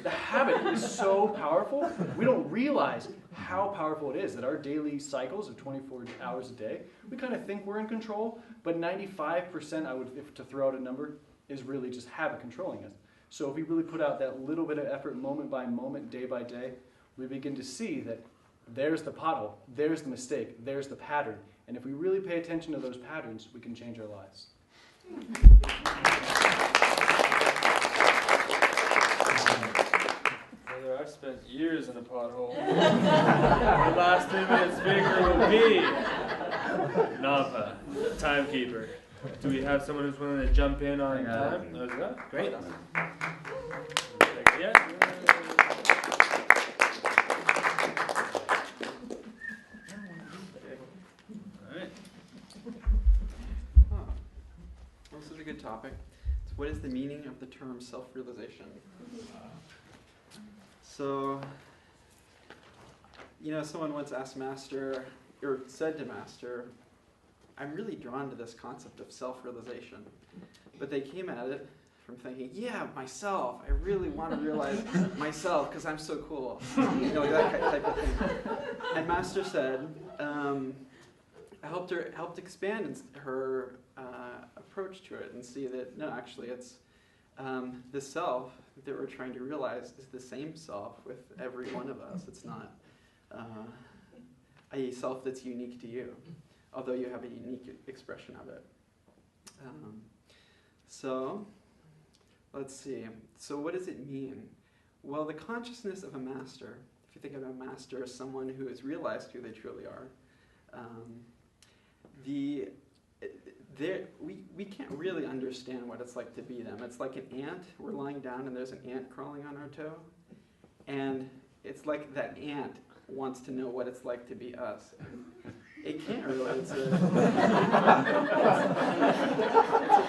the habit is so powerful. We don't realize how powerful it is that our daily cycles of 24 hours a day, we kind of think we're in control, but 95%, if to throw out a number, is really just habit controlling us. So if we really put out that little bit of effort moment by moment, day by day, we begin to see that there's the pothole, there's the mistake, there's the pattern. And if we really pay attention to those patterns, we can change our lives. Brother, I've spent years in a pothole. The last 3 minute speaker will be Nava, timekeeper. Do we have someone who's willing to jump in on time? Okay, great. Yeah. Well, this is a good topic. So what is the meaning of the term self-realization? So, someone once asked Master, or said to Master, I'm really drawn to this concept of self-realization. But they came at it from thinking, yeah, myself. I really want to realize myself because I'm so cool. Like that type of thing. And Master said, I helped expand her approach to it and see that, no, actually it's the self that we're trying to realize is the same self with every one of us. It's not a self that's unique to you, although you have a unique expression of it. So, let's see. So what does it mean? Well, the consciousness of a master, if you think of a master as someone who has realized who they truly are, we can't really understand what it's like to be them. It's like an ant. We're lying down and there's an ant crawling on our toe. And it's like that ant wants to know what it's like to be us. It can't really. It's a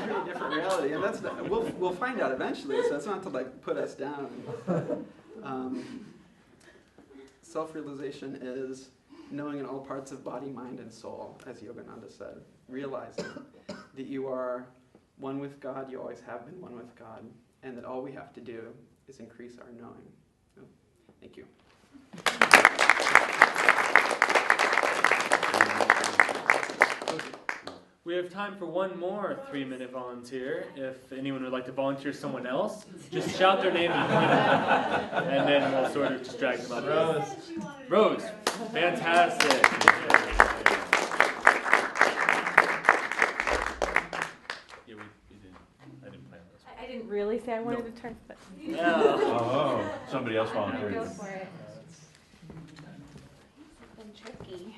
pretty different reality. And that's we'll find out eventually, so it's not to put us down. Self-realization is knowing in all parts of body, mind, and soul, as Yogananda said. Realizing that you are one with God, you always have been one with God, and that all we have to do is increase our knowing. So, thank you. We have time for one more 3-minute volunteer. If anyone would like to volunteer someone else, just shout their name and then we'll sort of just drag them up. Rose. Fantastic. I didn't really say I wanted to turn, but Oh, somebody else I'm gonna volunteered. go for it. It's been tricky.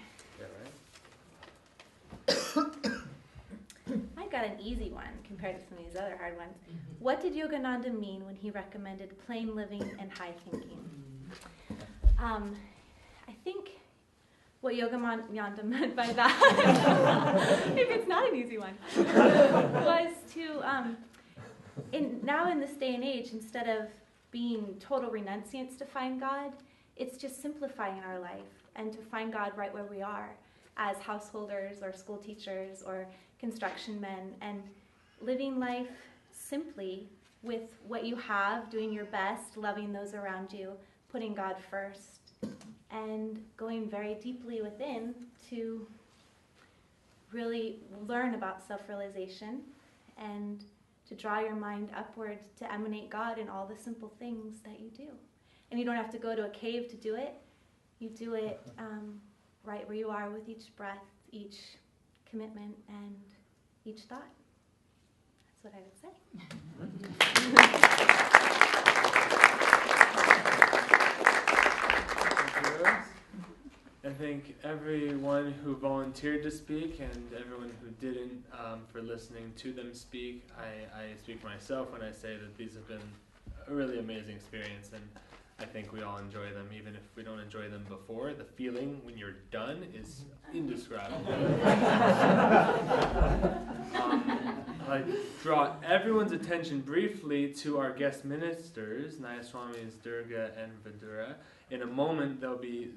I got an easy one compared to some of these other hard ones. What did Yogananda mean when he recommended plain living and high thinking? I think what Yogananda meant by that, if it's not an easy one, was to, now in this day and age, instead of being total renunciants to find God, it's just simplifying our life and to find God right where we are as householders or school teachers or construction men, and living life simply with what you have, doing your best, loving those around you, putting God first, and going very deeply within to really learn about self-realization and to draw your mind upward to emanate God in all the simple things that you do. And you don't have to go to a cave to do it. You do it right where you are with each breath, each commitment, and each thought. That's what I would say. I thank everyone who volunteered to speak and everyone who didn't for listening to them speak. I speak for myself when I say that these have been a really amazing experience, and I think we all enjoy them, even if we don't enjoy them before. The feeling when you're done is indescribable. I draw everyone's attention briefly to our guest ministers, Nayamswamis Durga and Vidura. In a moment, they'll be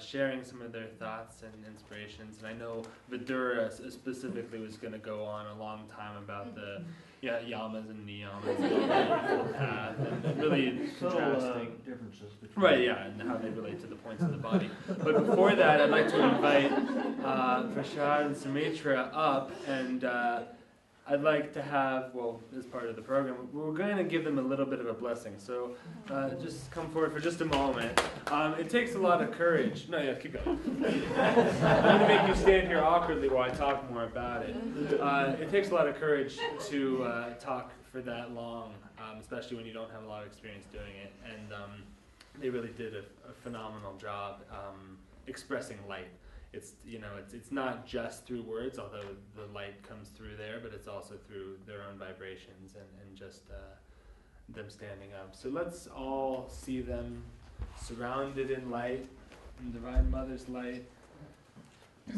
sharing some of their thoughts and inspirations. And I know Vidura specifically was going to go on a long time about the yamas and niyamas and the path, and really contrasting differences between right, yeah, and how they relate to the points of the body. But before that, I'd like to invite Prashad and Sumitra up, and I'd like to have, well, as part of the program, we're going to give them a little bit of a blessing. So just come forward for just a moment. It takes a lot of courage. No, yeah, keep going. I'm going to make you stand here awkwardly while I talk more about it. It takes a lot of courage to talk for that long, especially when you don't have a lot of experience doing it. And they really did a phenomenal job expressing light. It's it's not just through words, although the light comes through there, but it's also through their own vibrations and just them standing up. So let's all see them surrounded in light, in Divine Mother's light.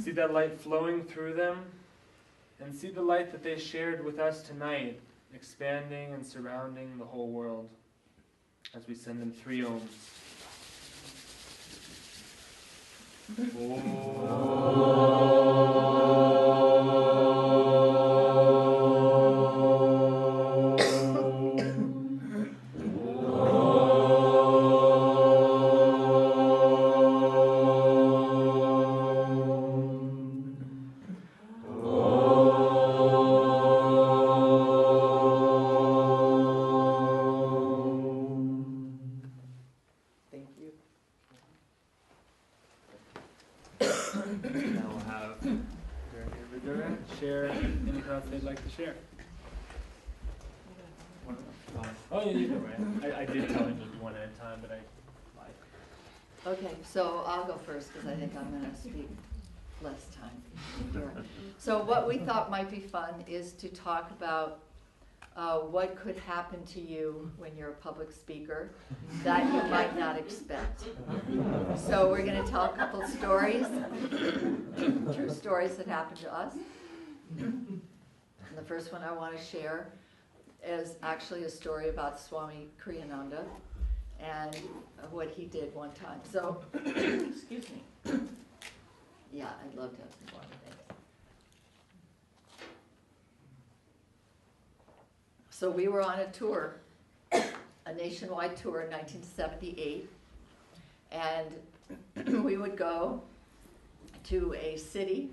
See that light flowing through them, and see the light that they shared with us tonight, expanding and surrounding the whole world as we send them 3 ohms. Share any thoughts they'd like to share. Oh, yeah, either way. I did tell him to do one at a time, but I lied. Okay, so I'll go first because I think I'm going to speak less time here. So what we thought might be fun is to talk about what could happen to you when you're a public speaker that you might not expect. So we're going to tell a couple stories, true stories that happened to us. And the first one I want to share is actually a story about Swami Kriyananda and what he did one time. So, excuse me. Yeah, I'd love to have some water, thanks. So we were on a tour, a nationwide tour in 1978, and we would go to a city,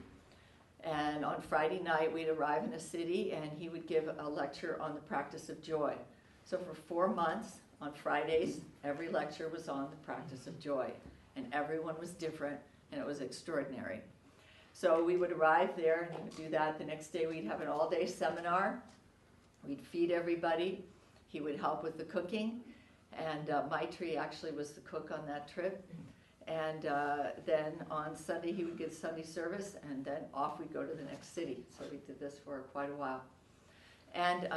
and on Friday night we'd arrive in a city and he would give a lecture on the practice of joy. So for 4 months, on Fridays, every lecture was on the practice of joy, and everyone was different, and it was extraordinary. So we would arrive there and he would do that. The next day we'd have an all-day seminar. We'd feed everybody. He would help with the cooking, and Maitri actually was the cook on that trip. And then on Sunday he would give Sunday service, and then off we'd go to the next city. So we did this for quite a while. And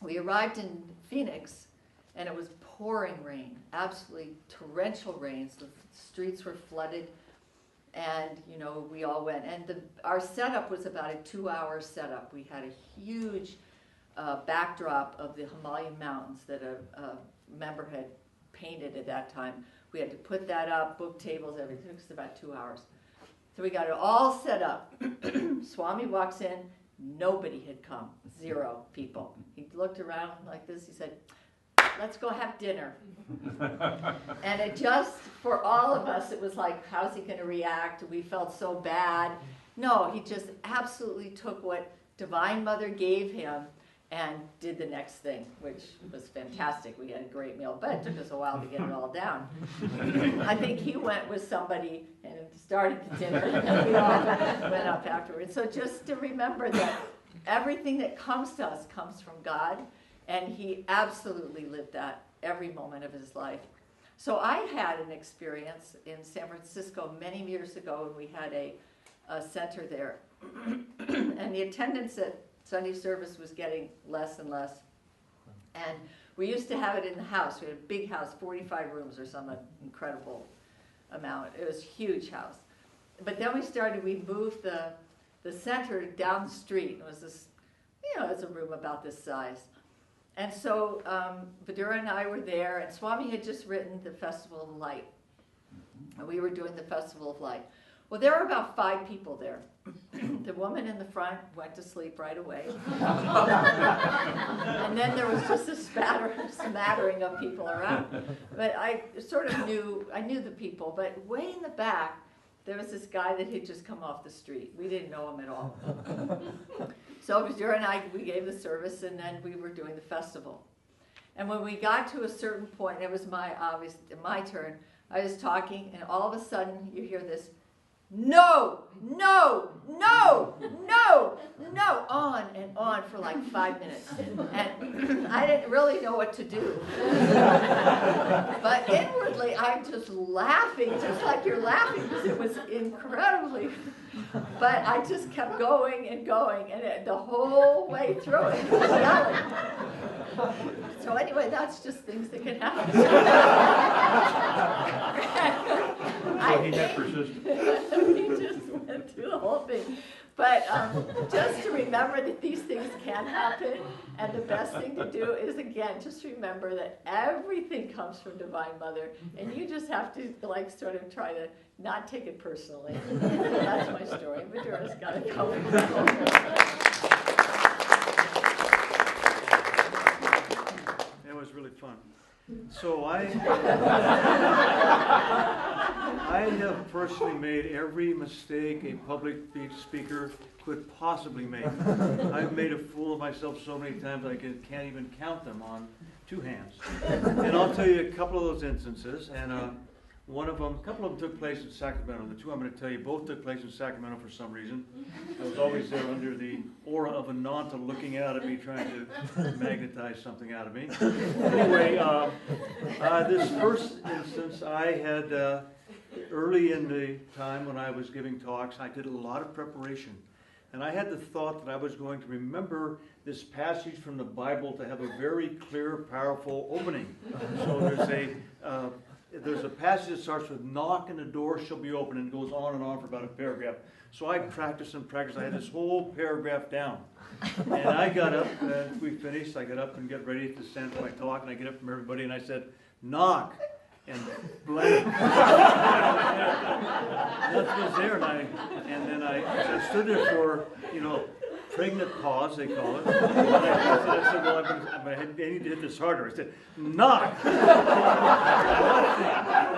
we arrived in Phoenix, and it was pouring rain, absolutely torrential rains. The streets were flooded, and we all went. And our setup was about a 2-hour setup. We had a huge backdrop of the Himalayan mountains that a member had painted at that time. We had to put that up, book tables, everything. It took us about 2 hours. So we got it all set up. Swami walks in, nobody had come, 0 people. He looked around like this, he said, "Let's go have dinner." And it just, for all of us, it was like, how's he going to react? We felt so bad. No, he just absolutely took what Divine Mother gave him and did the next thing, which was fantastic. We had a great meal, but it took us a while to get it all down. I think he went with somebody and started the dinner, and we all went up afterwards. So just to remember that everything that comes to us comes from God, and he absolutely lived that every moment of his life. So I had an experience in San Francisco many years ago, and we had a center there. And the attendance at Sunday service was getting less and less. And We used to have it in the house. We had a big house, 45 rooms or some incredible amount. It was a huge house. But then we moved the center down the street. It was this, it's a room about this size. And so Vidura and I were there, and Swami had just written the Festival of Light. And we were doing the Festival of Light. Well, there were about 5 people there. The woman in the front went to sleep right away. And then there was just a smattering of people around. But I sort of knew the people. But way in the back, there was this guy that had just come off the street. We didn't know him at all. So Vidura and I, we gave the service, and then we were doing the festival. And when we got to a certain point, it was my turn, I was talking, and all of a sudden you hear this, no, no, no, no, no, on and on for like 5 minutes. And I didn't really know what to do. But inwardly, I'm just laughing, just like you're laughing, because it was incredibly. But I just kept going and going, and the whole way through it, was yelling. So anyway, that's just things that can happen. He had persistent. He just went through the whole thing. But just to remember that these things can happen, and the best thing to do is, again, just remember that everything comes from Divine Mother, and you just have to sort of try to not take it personally. That's my story. Vidura's got a couple. That was really fun. So I have personally made every mistake a public speaker could possibly make. I've made a fool of myself so many times I can't even count them on 2 hands. And I'll tell you a couple of those instances. And a couple of them took place in Sacramento. The 2 I'm going to tell you both took place in Sacramento for some reason. I was always there under the aura of Ananda looking out at me, trying to magnetize something out of me. Anyway, this first instance I had early in the time when I was giving talks, I did a lot of preparation. And I had the thought that I was going to remember this passage from the Bible to have a very clear, powerful opening. So there's a passage that starts with, knock and the door shall be open, and goes on and on for about a paragraph. So I practiced and practiced. I had this whole paragraph down. And I got up, we finished, I got up and get ready to stand for my talk, and I get up from everybody and I said, knock. And blank. Nothing was there, and then I stood there for, pregnant pause, they call it. And I said, well, I need to hit this harder. I said, knock.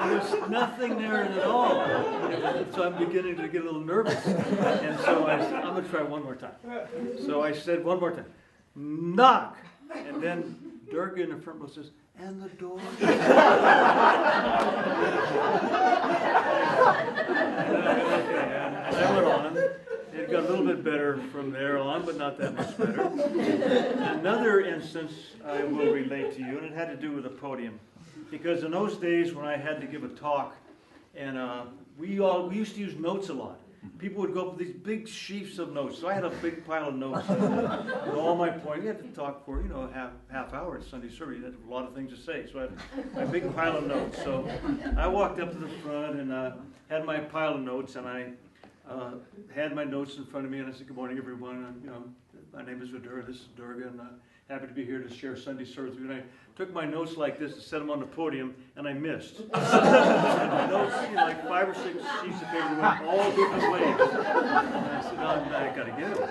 There was nothing there at all. So I'm beginning to get a little nervous. And so I said, I'm going to try one more time. So I said one more time, knock. And then Durga in the front row says, and the door. And I went on. It got a little bit better from there on, but not that much better. Another instance I will relate to you, and it had to do with a podium. Because in those days when I had to give a talk, and we used to use notes a lot. People would go up with these big sheafs of notes. So I had a big pile of notes with all my points. You had to talk for, half hour at Sunday service. You had a lot of things to say. So I had a big pile of notes. So I walked up to the front and had my pile of notes, and I had my notes in front of me, and I said, good morning, everyone. My name is Vidura, this is Durga, and happy to be here to share Sunday service with you. And I took my notes like this to set them on the podium, and I missed. And my notes, like 5 or 6 sheets of paper went all different ways. And I said, I got to get them.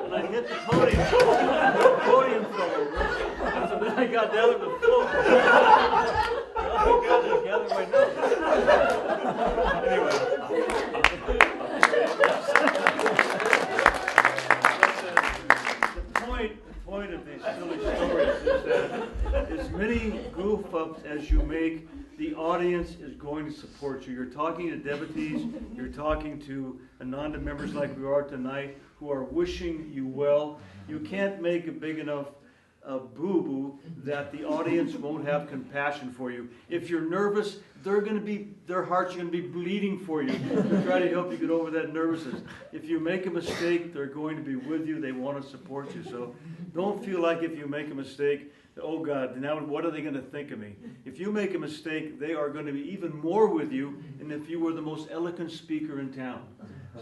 And I hit the podium. The podium fell over. And so then I got down to the floor. I gathered my notes. Anyway. The point of these silly stories is that as many goof-ups as you make, the audience is going to support you. You're talking to devotees, you're talking to Ananda members like we are tonight, who are wishing you well. You can't make a big enough boo-boo that the audience won't have compassion for you. If you're nervous, their hearts are going to be bleeding for you to try to help you get over that nervousness. If you make a mistake, they're going to be with you. They want to support you. So don't feel like if you make a mistake, oh God, now what are they going to think of me? If you make a mistake, they are going to be even more with you than if you were the most eloquent speaker in town.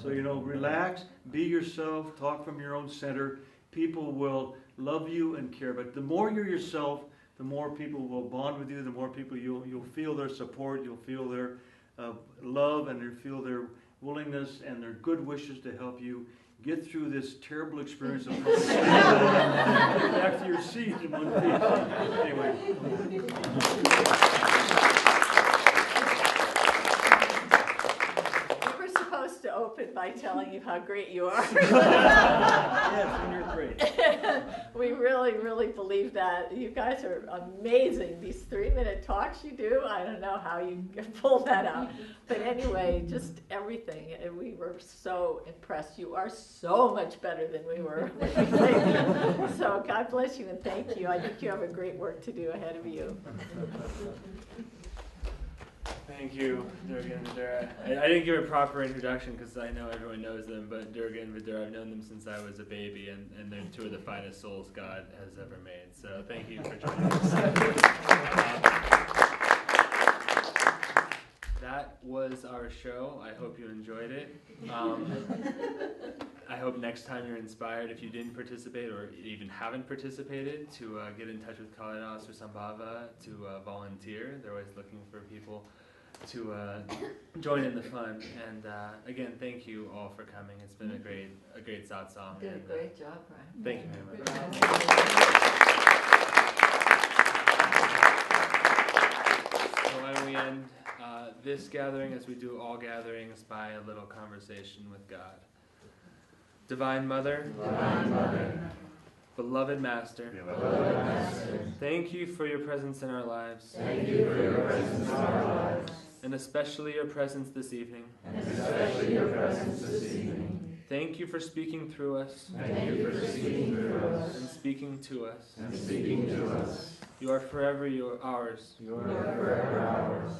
So, relax, be yourself, talk from your own center. People will love you and care. But the more you're yourself, the more people will bond with you, the more people you'll feel their support, you'll feel their love, and you'll feel their willingness and their good wishes to help you get through this terrible experience of back to your seat in one piece. Anyway. To open by telling you how great you are. Yes, and you're great. We really, really believe that. You guys are amazing. These 3-minute talks you do, I don't know how you pull that out. But anyway, just everything. And we were so impressed. You are so much better than we were. So God bless you and thank you. I think you have a great work to do ahead of you. Thank you, Durga and Vidura. I didn't give a proper introduction because I know everyone knows them, but Durga and Vidura, I've known them since I was a baby, and they're two of the finest souls God has ever made. So thank you for joining us. That was our show. I hope you enjoyed it. I hope next time you're inspired, if you didn't participate or even haven't participated, to get in touch with Kalidas or Sambhava to volunteer. They're always looking for people to join in the fun. And again, thank you all for coming. It's been a great satsang. You did a great job, Brian. Thank you very much. So why don't we end this gathering, as we do all gatherings, by a little conversation with God. Divine Mother, beloved Master, thank you for your presence in our lives. Thank you for your presence in our lives. And especially your presence this evening. Thank you for speaking through us. Thank you for speaking through us. And speaking to us. You are forever ours. You are forever ours.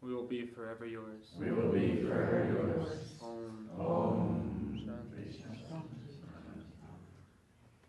We will be forever yours. We will be forever yours. Om. Om. Shanti.